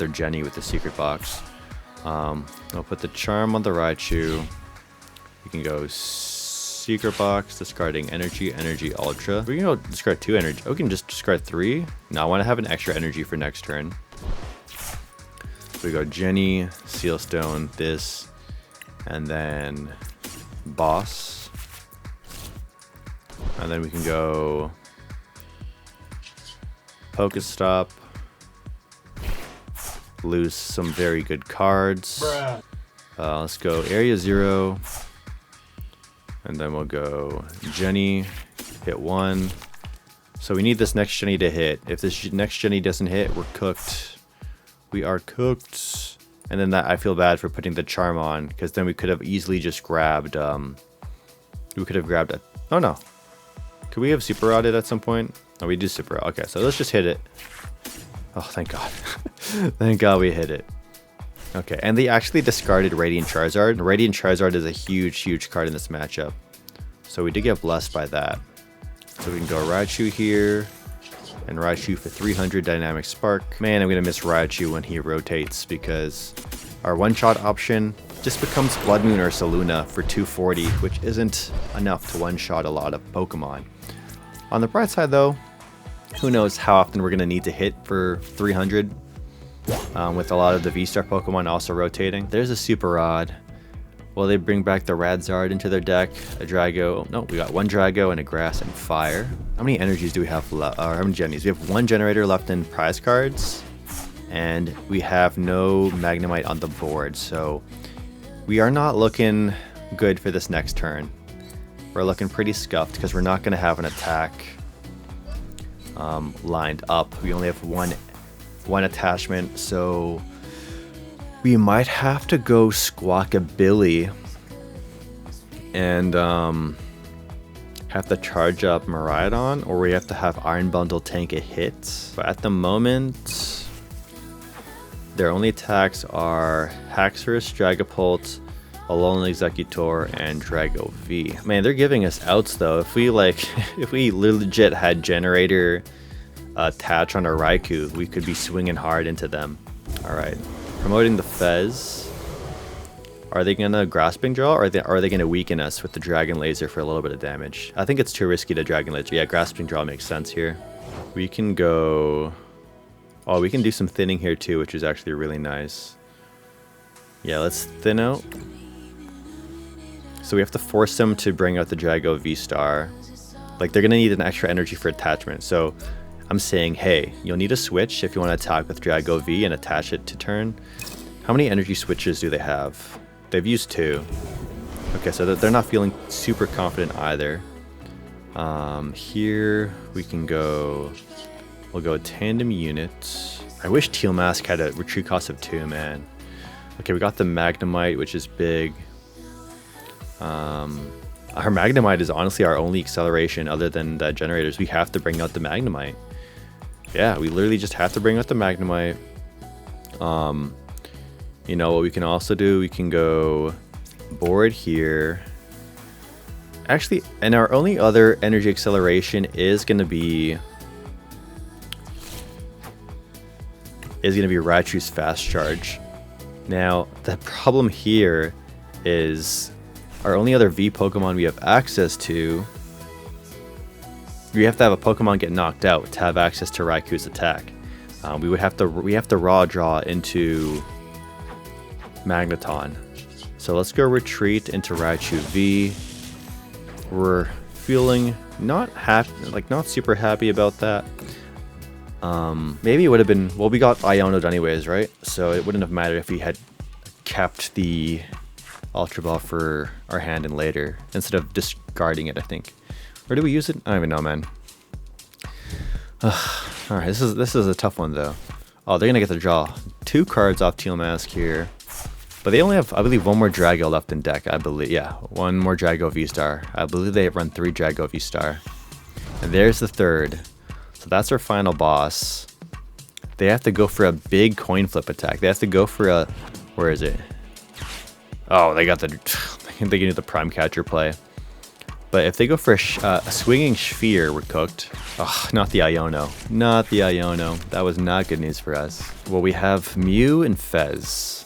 Jenny with the Secret Box. I'll put the Charm on the Raichu. We can go Secret Box, discarding Energy, Ultra. We can go discard 2 energy. Oh, we can just discard 3. No, I want to have an extra energy for next turn. So we go Jenny, Sealstone, this, and then Boss. And then we can go Pokestop, lose some very good cards. Let's go Area 0, and then we'll go Jenny, hit 1. So we need this next Jenny to hit. If this next Jenny doesn't hit, we're cooked. We are cooked. And then I feel bad for putting the Charm on, because then we could have easily just grabbed, we could have grabbed it. Oh no. Could we have Super Rodded at some point? Oh, we do Super Rod. Okay, so let's just hit it. Oh, thank God. Thank God we hit it. Okay, and they actually discarded Radiant Charizard. Radiant Charizard is a huge, huge card in this matchup. So we did get blessed by that. So we can go Raichu here, and Raichu for 300 Dynamic Spark. Man, I'm going to miss Raichu when he rotates, because our one-shot option just becomes Blood Moon or Saluna for 240, which isn't enough to one-shot a lot of Pokemon. On the bright side though, who knows how often we're going to need to hit for 300 with a lot of the V-Star Pokemon also rotating. There's a Super Rod. Will they bring back the Radzard into their deck? A Drago. No, we got 1 Drago and a Grass and Fire. How many energies do we have left? Or how many Jennies? We have 1 generator left in prize cards. And we have no Magnemite on the board. So we are not looking good for this next turn. We're looking pretty scuffed because we're not going to have an attack lined up. We only have one attachment, so we might have to go Squawkabilly and have to charge up Miraidon, or we have to have Iron Bundle tank a hit. But at the moment, their only attacks are Haxorus, Dragapult, Alolan Executor, and Drago V. Man, they're giving us outs though. If we if we legit had generator attach on our Raikou, we could be swinging hard into them. All right, promoting the Fez. Are they gonna Grasping Jaw, or are they gonna weaken us with the Dragon Laser for a little bit of damage? I think it's too risky to Dragon Laser. Yeah, Grasping Jaw makes sense here. We can go. Oh, we can do some thinning here too, which is actually really nice. Yeah, let's thin out. So we have to force them to bring out the Drago V-Star. Like, they're going to need an extra energy for attachment. So I'm saying, hey, you'll need a switch if you want to attack with Drago V and attach it to turn. How many energy switches do they have? They've used 2. Okay, so they're not feeling super confident either. Here we can go... We'll go Tandem Unit. I wish Teal Mask had a retreat cost of 2, man. Okay, we got the Magnemite, which is big. Our Magnemite is honestly our only acceleration other than the generators. We have to bring out the Magnemite. Yeah, we literally just have to bring out the Magnemite. You know what we can also do? We can go board here. Actually, and our only other energy acceleration is gonna be Raichu's fast charge. Now, the problem here is our only other V Pokemon we have access to, we have to have a Pokemon get knocked out to have access to Raikou's attack. We have to raw draw into Magneton. So let's go retreat into Raichu V. We're feeling not super happy about that. Maybe it would have been, well, we got Iono'd anyways, right? So it wouldn't have mattered if we had kept the Ultra Ball for our hand in later instead of discarding it, I think. Or do we use it? I don't even know, man. Alright, this is a tough one though. Oh, they're gonna get to draw 2 cards off Teal Mask here. But they only have, I believe, 1 more Drago left in deck, I believe. Yeah, 1 more Drago V-Star. I believe they run 3 Drago V-Star. And there's the 3rd. So that's our final boss. They have to go for a big coin flip attack. They have to go for a, where is it? Oh, they got the, they can do the Prime Catcher play. But if they go for a swinging sphere, we're cooked. Oh, not the Iono. Not the Iono. That was not good news for us. Well, we have Mew and Fez.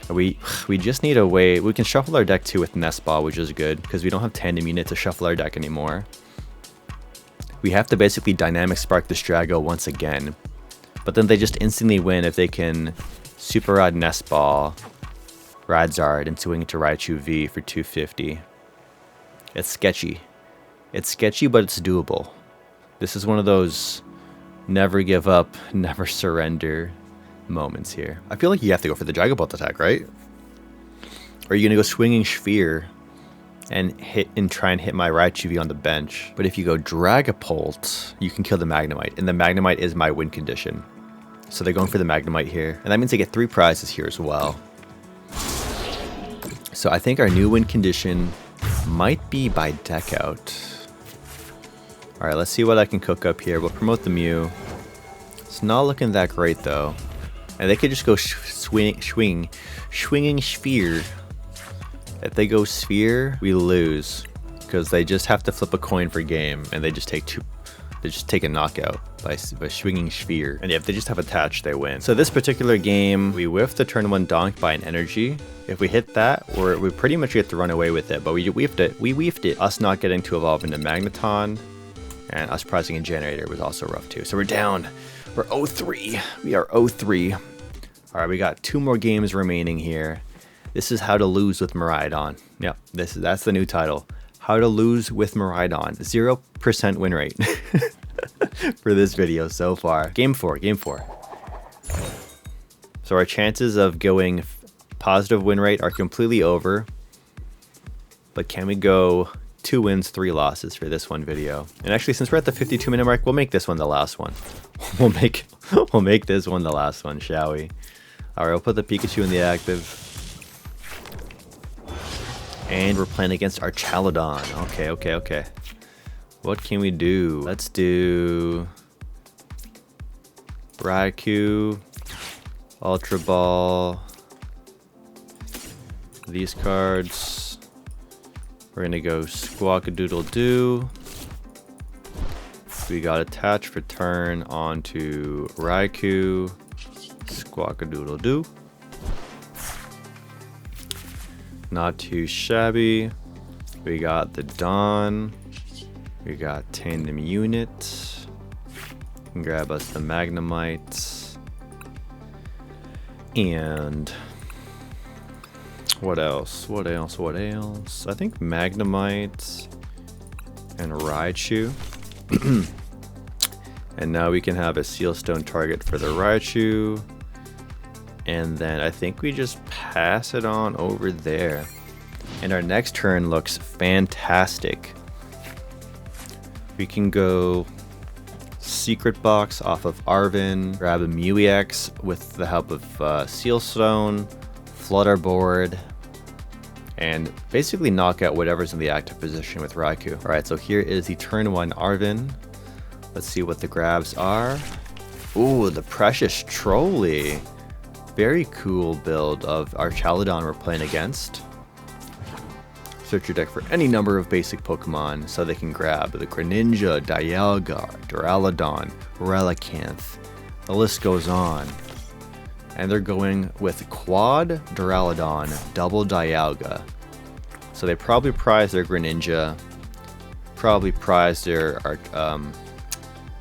We just need a way. We can shuffle our deck too with Nest Ball, which is good because we don't have Tandem Unit to shuffle our deck anymore. We have to basically Dynamic Spark this Drago once again. But then they just instantly win if they can Super Rod Nest Ball, Radzard, and swing into Raichu V for 250. It's sketchy. It's sketchy, but it's doable. This is one of those never give up, never surrender moments here. I feel like you have to go for the Dragon Bolt attack, right? Or are you gonna go swinging sphere and try and hit my Raichu V on the bench? But if you go Dragapult, you can kill the Magnemite, and the Magnemite is my win condition. So they're going for the Magnemite here, and that means they get 3 prizes here as well. So I think our new win condition might be by deck out. All right, let's see what I can cook up here. We'll promote the Mew. It's not looking that great though. And they could just go swinging sphere. If they go sphere, we lose because they just have to flip a coin per game, and they just take 2. They just take a knockout by swinging sphere. And yeah, if they just have attached, they win. So this particular game, we whiffed the turn 1 donk by an energy. If we hit that, we pretty much get to run away with it. But we whiffed it. We whiffed it. Us not getting to evolve into Magneton, and us prizing a generator was also rough too. So we're down. We're 0-3. We are 0-3. All right, we got 2 more games remaining here. This is How to Lose with Miraidon. Yep, that's the new title. How to Lose with Miraidon. 0% win rate for this video so far. Game 4. So our chances of going positive win rate are completely over. But can we go 2 wins, 3 losses for this one video? And actually, since we're at the 52-minute mark, we'll make this one the last one. We'll make this one the last one, shall we? All right, we'll put the Pikachu in the active. And we're playing against our Chaladon. Okay. What can we do? Let's do Raikou, Ultra Ball, these cards. We're gonna go Squawkadoodle-Doo. We got attach for turn onto Raikou, Squawkadoodle-Doo. Not too shabby. We got the Dawn. We got Tandem Unit. Can grab us the Magnemite. And what else? I think Magnemite and Raichu. And now we can have a Sealstone target for the Raichu. And then I think we just pass it on over there. And our next turn looks fantastic. We can go Secret Box off of Arven, grab a Mew EX with the help of Sealstone, flood our board, and basically knock out whatever's in the active position with Raikou. Alright, so here is the turn 1 Arven. Let's see what the grabs are. Ooh, the Precious Trolley. Very cool build of our Chaladon we're playing against. Search your deck for any number of basic Pokemon so they can grab the Greninja, Dialga, Duraludon, Relicanth. The list goes on. And they're going with Quad Duraludon, Double Dialga. So they probably prize their Greninja, probably prize their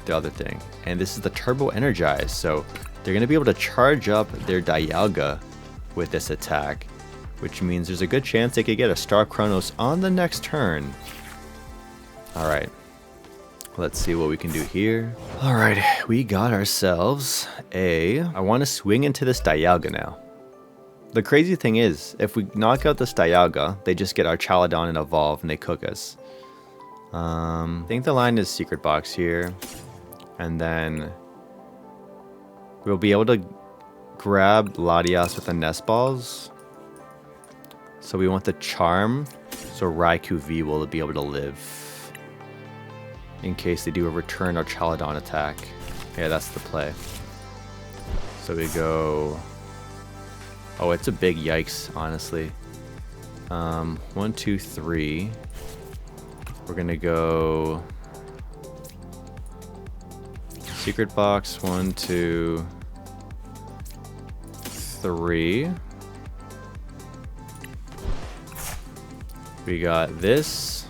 the other thing. And this is the Turbo Energize, so they're going to be able to charge up their Dialga with this attack, which means there's a good chance they could get a Star Chronos on the next turn. Alright, let's see what we can do here. Alright, we got ourselves I want to swing into this Dialga now. The crazy thing is, if we knock out this Dialga, they just get our Chaladon and Evolve and they cook us. I think the line is Secret Box here. And then we'll be able to grab Latias with the Nest Balls. So we want the Charm, so Raikou V will be able to live. In case they do a return or Chaladon attack. Yeah, that's the play. So we go... Oh, it's a big yikes, honestly. 1, 2, 3. We're gonna go... Secret Box, 1, 2, 3. We got this.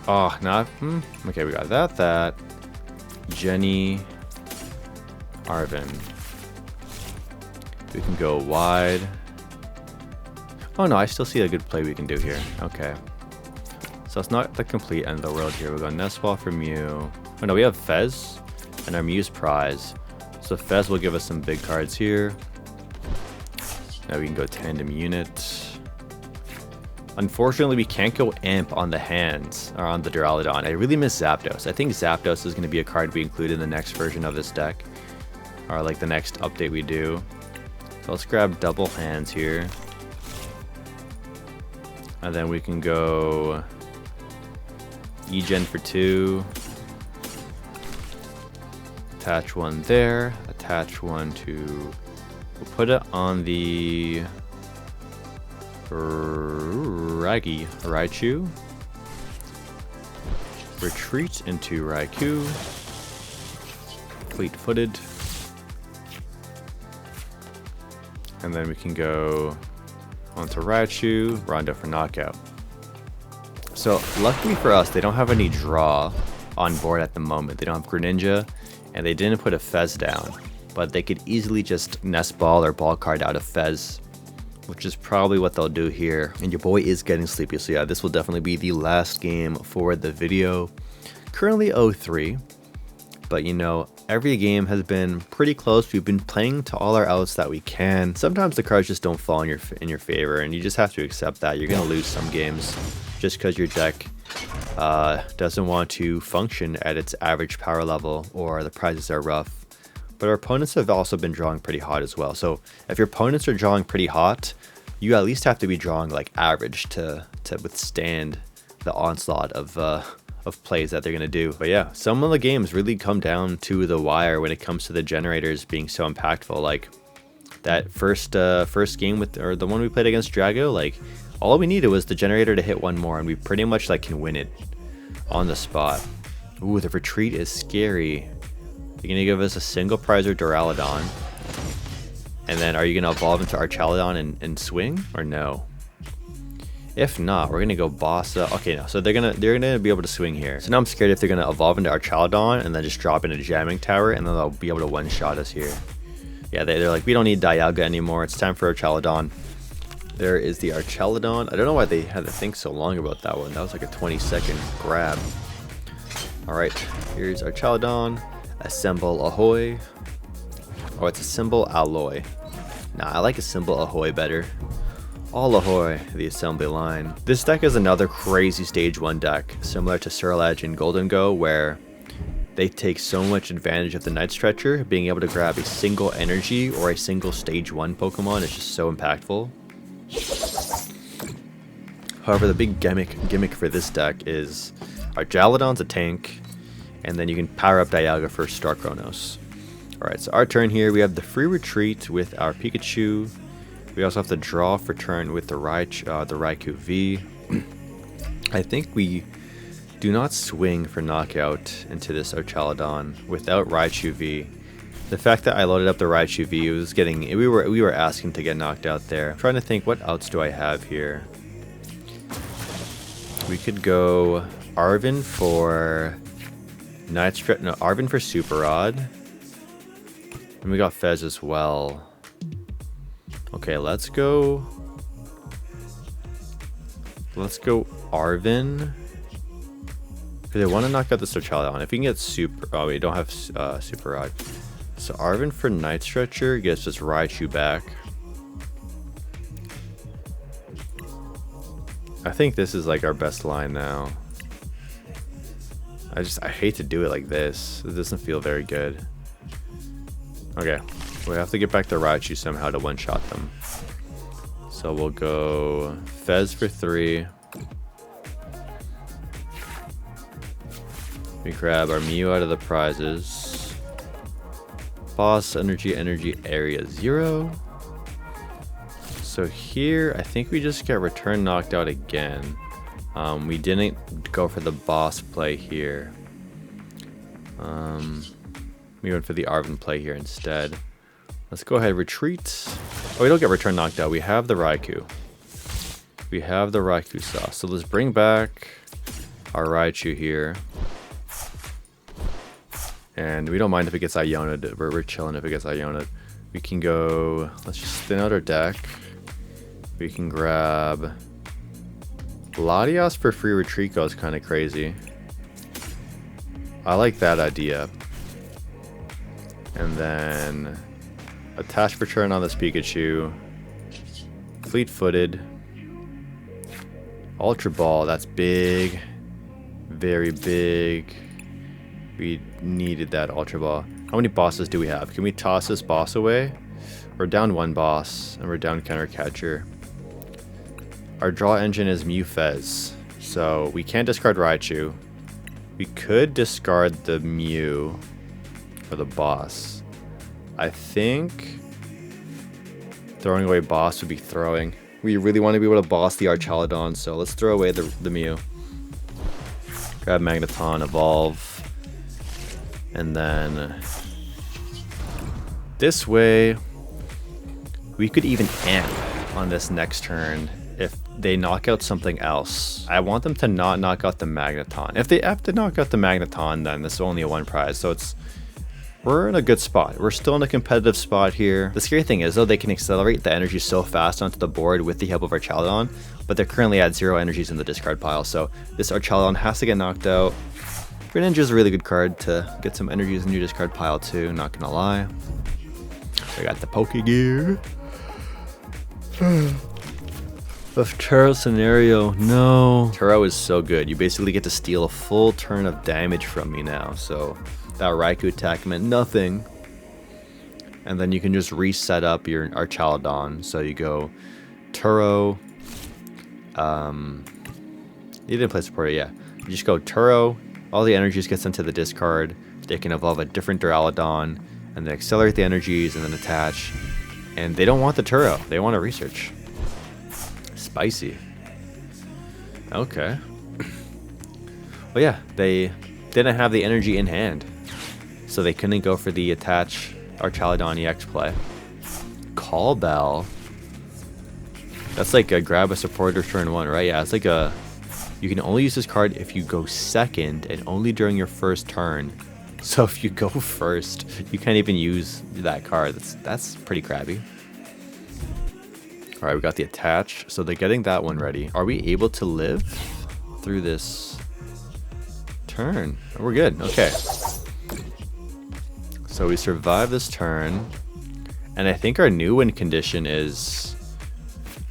Oh, not. Okay, we got that. Jenny, Arven. We can go wide. Oh no, I still see a good play we can do here. Okay. So it's not the complete end of the world here. We'll go Nest Ball for Mew. Oh no, we have Fez and our Mew's prize. So Fez will give us some big cards here. Now we can go Tandem Unit. Unfortunately, we can't go Amp on the hands, or on the Duraludon. I really miss Zapdos. I think Zapdos is going to be a card we include in the next version of this deck. Or like the next update we do. So let's grab double hands here. And then we can go E-Gen for 2. Attach one there. Attach one to... We'll put it on the... Raichu. Retreat into Raikou. Fleet-footed. And then we can go onto Raichu, Rondo for knockout. So luckily for us, they don't have any draw on board at the moment. They don't have Greninja, and they didn't put a Fez down. But they could easily just Nest Ball or Ball Card out of Fez, which is probably what they'll do here. And your boy is getting sleepy, so yeah, this will definitely be the last game for the video. Currently 0-3, but you know, every game has been pretty close. We've been playing to all our outs that we can. Sometimes the cards just don't fall in your favor, and you just have to accept that. You're gonna lose some games just because your deck doesn't want to function at its average power level, or the prizes are rough. But our opponents have also been drawing pretty hot as well. So if your opponents are drawing pretty hot, you at least have to be drawing like average to withstand the onslaught of plays that they're gonna do. But yeah, some of the games really come down to the wire when it comes to the generators being so impactful. Like that first game or the one we played against Drago, like all we needed was the generator to hit one more, and we pretty much like can win it on the spot. Ooh, the retreat is scary. You're gonna give us a single prize or Duraludon, and then are you gonna evolve into our Chaladon and swing, or no? If not, we're gonna go Bossa. Okay, no. So they're gonna be able to swing here. So now I'm scared if they're gonna evolve into our Chaladon and then just drop in a jamming tower, and then they'll be able to one-shot us here. Yeah, they're like, we don't need Dialga anymore. It's time for our Chaladon. There is the Archaladon. I don't know why they had to think so long about that one. That was like a 20-second grab. All right, here's our Chaladon. Assemble Ahoy. Oh, it's a symbol Alloy. Nah, I like a symbol Ahoy better. All Ahoy, the assembly line. This deck is another crazy stage 1 deck, similar to Surledge and Golden Go, where they take so much advantage of the Night Stretcher. Being able to grab a single energy or a single stage 1 Pokemon is just so impactful. However, the big gimmick for this deck is our Jalodon's a tank, and then you can power up Dialga for Star Chronos. Alright, so our turn here, we have the free retreat with our Pikachu. We also have to draw for turn with the Raikou V. I think we do not swing for knockout into this Archaludon without Raichu V. The fact that I loaded up the Raichu V, it was getting, we were asking to get knocked out there. I'm trying to think, what outs do I have here? We could go Arven for Night Stretcher, no, Arven for Super Rod. And we got Fez as well. Okay, let's go Arven. Because I want to knock out this Archaludon. If we can get Super... Oh, we don't have Super Rod. So Arven for Night Stretcher gets us Raichu back. I think this is like our best line now. I hate to do it like this. It doesn't feel very good. Okay, we have to get back to Raichu somehow to one-shot them. So we'll go Fez for 3. We grab our Mew out of the prizes. Boss energy area 0. So here, I think we just get return knocked out again. We didn't go for the boss play here. We went for the Arven play here instead. Let's go ahead, retreat. Oh, we don't get return knocked out. We have the Raikou. We have the Raikou sauce. So let's bring back our Raichu here. And we don't mind if it gets Iona'd. We're chilling if it gets Iona'd. We can go, let's just thin out our deck. We can grab Latias for free retreat goes kind of crazy. I like that idea. And then attach return on this Pikachu. Fleet-footed. Ultra Ball, that's big. Very big. We needed that Ultra Ball. How many bosses do we have? Can we toss this boss away? We're down 1 boss, and we're down Counter Catcher. Our draw engine is Mew Fez, so we can't discard Raichu. We could discard the Mew for the boss. I think throwing away boss would be throwing. We really want to be able to boss the Archaludon, so let's throw away the Mew. Grab Magneton, evolve. And then this way, we could even amp on this next turn if they knock out something else. I want them to not knock out the Magneton. If they have to knock out the Magneton, then this is only a 1 prize. So we're in a good spot. We're still in a competitive spot here. The scary thing is though, they can accelerate the energy so fast onto the board with the help of Archaludon, but they're currently at 0 energies in the discard pile. So this Archaludon has to get knocked out. Greninja is a really good card to get some energies in your discard pile too, not gonna lie. We got the Pokegear. Of Turo scenario, no. Turo is so good. You basically get to steal a full turn of damage from me now. So that Raikou attack meant nothing. And then you can just reset up your Archaludon. So you go Turo. You didn't play support, yeah. You just go Turo. All the energies get sent to the discard. They can evolve a different Duraludon and then accelerate the energies and then attach. And they don't want the Turo. They want to research. Spicy. Okay. Well, yeah, they didn't have the energy in hand, so they couldn't go for the attach Archaludon EX play. Call Bell. That's like a grab a supporter turn 1, right? Yeah, it's like a... You can only use this card if you go second and only during your first turn. So if you go first, you can't even use that card. That's pretty crabby. Alright, we got the attach. So they're getting that one ready. Are we able to live through this turn? We're good. Okay. So we survive this turn. And I think our new win condition is...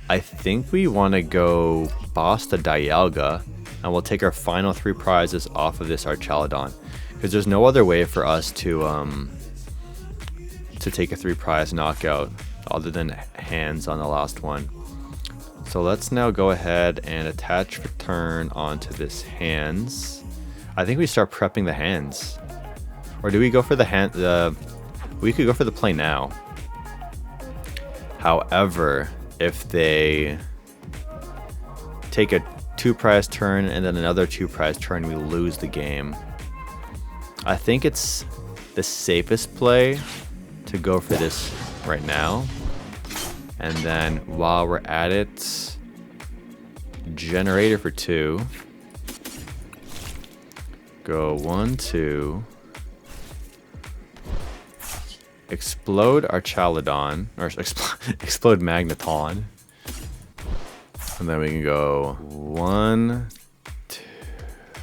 I think we want to go boss the Dialga. And we'll take our final 3 prizes off of this Archaludon. Because there's no other way for us to take a 3 prize knockout other than hands on the last one. So let's now go ahead and attach return onto this hands. I think we start prepping the hands. Or do we go for the hand? We could go for the play now. However, if they take a 2-prize turn and then another 2-prize turn, we lose the game. I think it's the safest play to go for this right now. And then while we're at it, generator for 2. Go 1, 2. Explode Archaludon, or explode Magneton. And then we can go 1,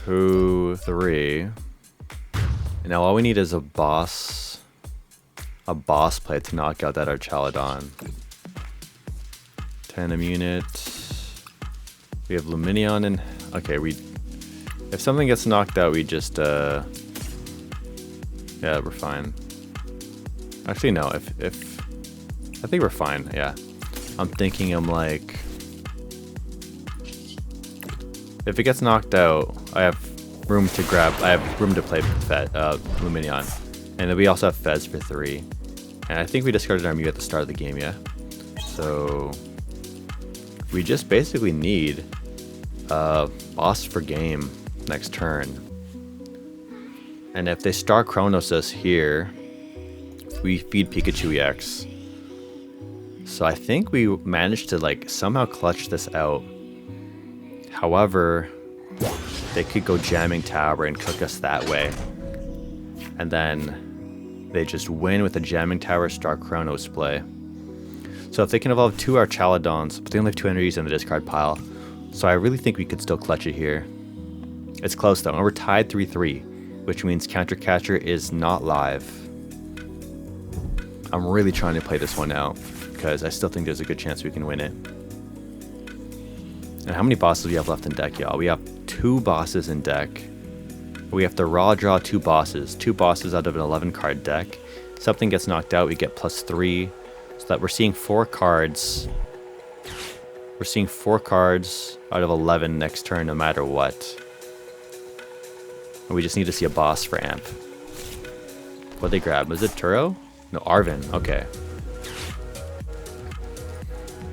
2, 3. And now all we need is a boss play to knock out that Archaludon. 10 unit. We have Lumineon and okay, if something gets knocked out, we just yeah, we're fine. Actually no, if I think we're fine, yeah. I'm thinking like if it gets knocked out, I have room to play Lumineon. And then we also have Fez for 3. And I think we discarded our Mew at the start of the game, yeah? So we just basically need a boss for game next turn. And if they Star Chronos us here, we feed Pikachu EX. So I think we managed to like somehow clutch this out. However, they could go jamming tower and cook us that way. And then they just win with a jamming tower Star Chronos play. So if they can evolve 2 Archaludons, but they only have 2 energies in the discard pile. So I really think we could still clutch it here. It's close though, and we're tied 3-3, which means Counter Catcher is not live. I'm really trying to play this one out, because I still think there's a good chance we can win it. And how many bosses do we have left in deck, y'all? We have 2 bosses in deck. We have to raw draw 2 bosses. 2 bosses out of an 11 card deck. Something gets knocked out, we get +3. So that we're seeing 4 cards. We're seeing 4 cards out of 11 next turn no matter what. And we just need to see a boss for Amp. What'd they grab? Was it Turo? No, Arven. Okay.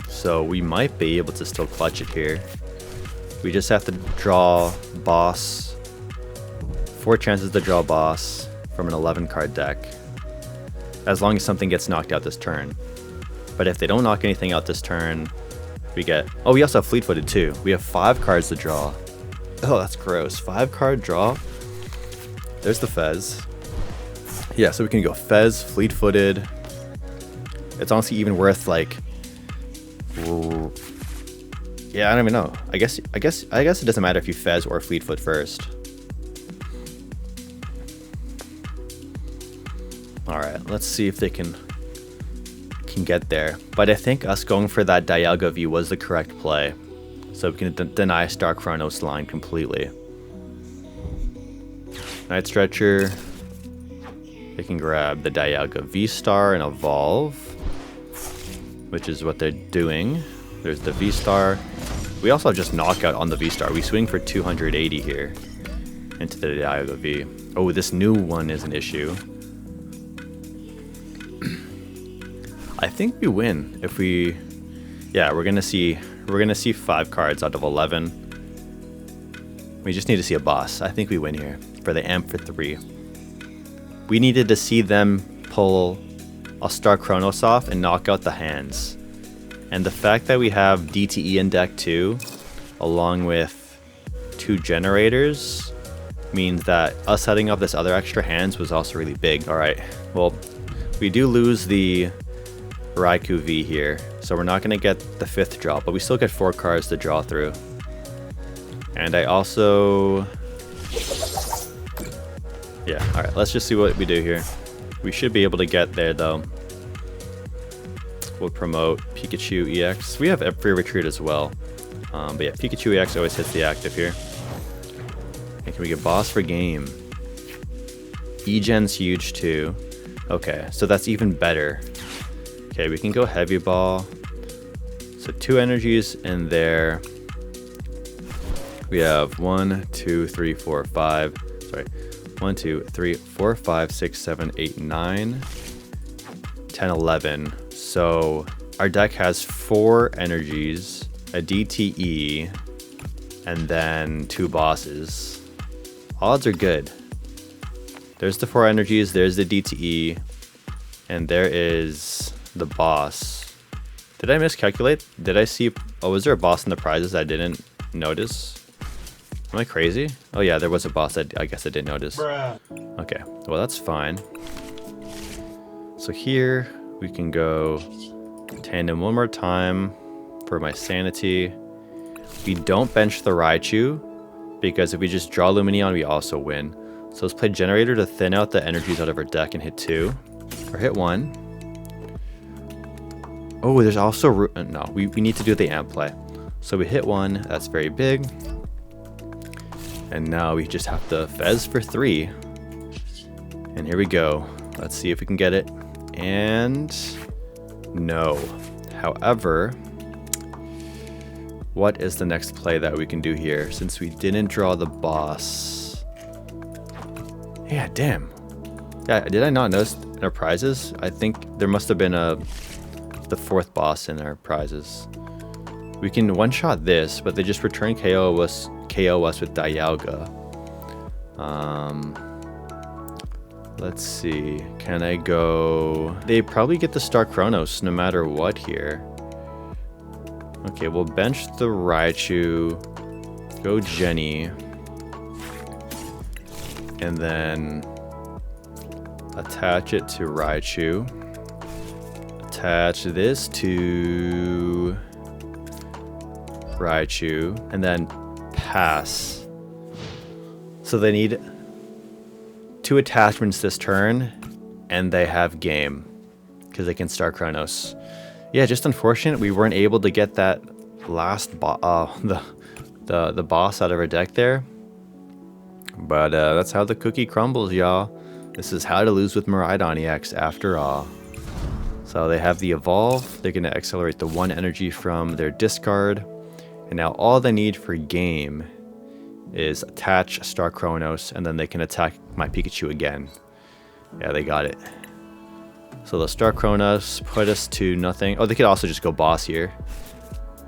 So we might be able to still clutch it here. We just have to draw boss. 4 chances to draw boss from an 11 card deck. As long as something gets knocked out this turn. But if they don't knock anything out this turn, we get... Oh, we also have Fleet-Footed too. We have 5 cards to draw. Oh, that's gross. 5 card draw. There's the Fez. Yeah, so we can go Fez, Fleet-Footed. It's honestly even worth like... Yeah, I don't even know. I guess it doesn't matter if you Fez or Fleet-Foot first. Alright, let's see if they can get there. But I think us going for that Dialga V was the correct play. So we can deny Star Chronos line completely. Night Stretcher. They can grab the Dialga V-Star and evolve, which is what they're doing. There's the V-Star. We also have just knockout on the V-Star. We swing for 280 here into the Dialga V. Oh, this new one is an issue. I think we win if we... Yeah, we're gonna see 5 cards out of 11. We just need to see a boss. I think we win here for the Amp for 3. We needed to see them pull a Star Chronos off and knock out the hands. And the fact that we have DTE in deck too, along with 2 generators, means that us setting up this other extra hands was also really big. Alright, well, we do lose the Raikou V here, so we're not going to get the 5th draw, but we still get 4 cards to draw through. And I also... Yeah, alright, let's just see what we do here. We should be able to get there though. We'll promote Pikachu EX. We have free retreat as well. But yeah, Pikachu EX always hits the active here. And can we get boss for game? E-Gen's huge too. Okay, so that's even better. Okay, we can go Heavy Ball. So 2 energies in there. We have 1, 2, 3, 4, 5. Sorry. 1, 2, 3, 4, 5, 6, 7, 8, 9, 10, 11. So our deck has 4 energies, a DTE, and then 2 bosses. Odds are good. There's the 4 energies, there's the DTE, and there is the boss. Did I miscalculate? Did I see... Oh, was there a boss in the prizes I didn't notice? Am I crazy? Oh yeah, there was a boss that I guess I didn't notice. Bruh. Okay, well that's fine. So here we can go tandem one more time for my sanity. We don't bench the Raichu because if we just draw Lumineon, we also win. So let's play Generator to thin out the energies out of our deck and hit 2 or hit 1. Oh, there's also no. We need to do the amp play. So we hit 1. That's very big. And now we just have to Fez for 3. And here we go. Let's see if we can get it. And no. However, what is the next play that we can do here? Since we didn't draw the boss. Yeah, damn. Yeah, did I not notice in our prizes? I think there must have been the 4th boss in our prizes. We can one-shot this, but they just return KO us with Dialga. Let's see. Can I go... They probably get the Star Chronos no matter what here. Okay, we'll bench the Raichu. Go Jenny. And then attach it to Raichu. Attach this to Raichu. And then pass. So they need 2 attachments this turn, and they have game because they can Star Chronos. Yeah, just unfortunate we weren't able to get that last the boss out of our deck there. But that's how the cookie crumbles, y'all. This is how to lose with Miraidon EX after all. So they have the evolve. They're gonna accelerate the 1 energy from their discard. And now all they need for game is attach Star Chronos, and then they can attack my Pikachu again. Yeah, they got it. So the Star Chronos put us to nothing. Oh, they could also just go boss here.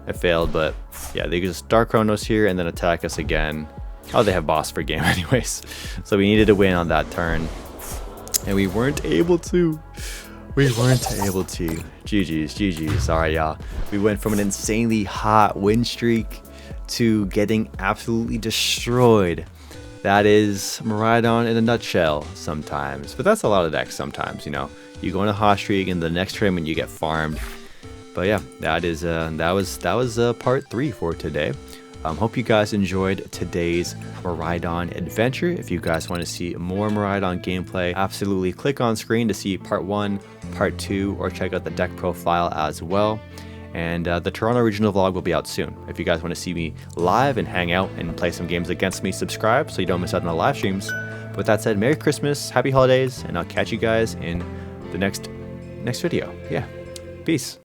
I failed, but yeah, they could just Star Chronos here and then attack us again. Oh, they have boss for game anyways. So we needed to win on that turn. And we weren't able to. GG's. Sorry, y'all. We went from an insanely hot win streak to getting absolutely destroyed. That is Miraidon in a nutshell sometimes. But that's a lot of decks sometimes, you know. You go on a hot streak and the next tournament you get farmed. But yeah, that was part 3 for today. Hope you guys enjoyed today's Miraidon adventure. If you guys want to see more Miraidon gameplay, absolutely click on screen to see part 1, part 2, or check out the deck profile as well. And the Toronto regional vlog will be out soon. If you guys want to see me live and hang out and play some games against me, subscribe so you don't miss out on the live streams. But with that said, Merry Christmas, Happy Holidays, and I'll catch you guys in the next video. Yeah, peace.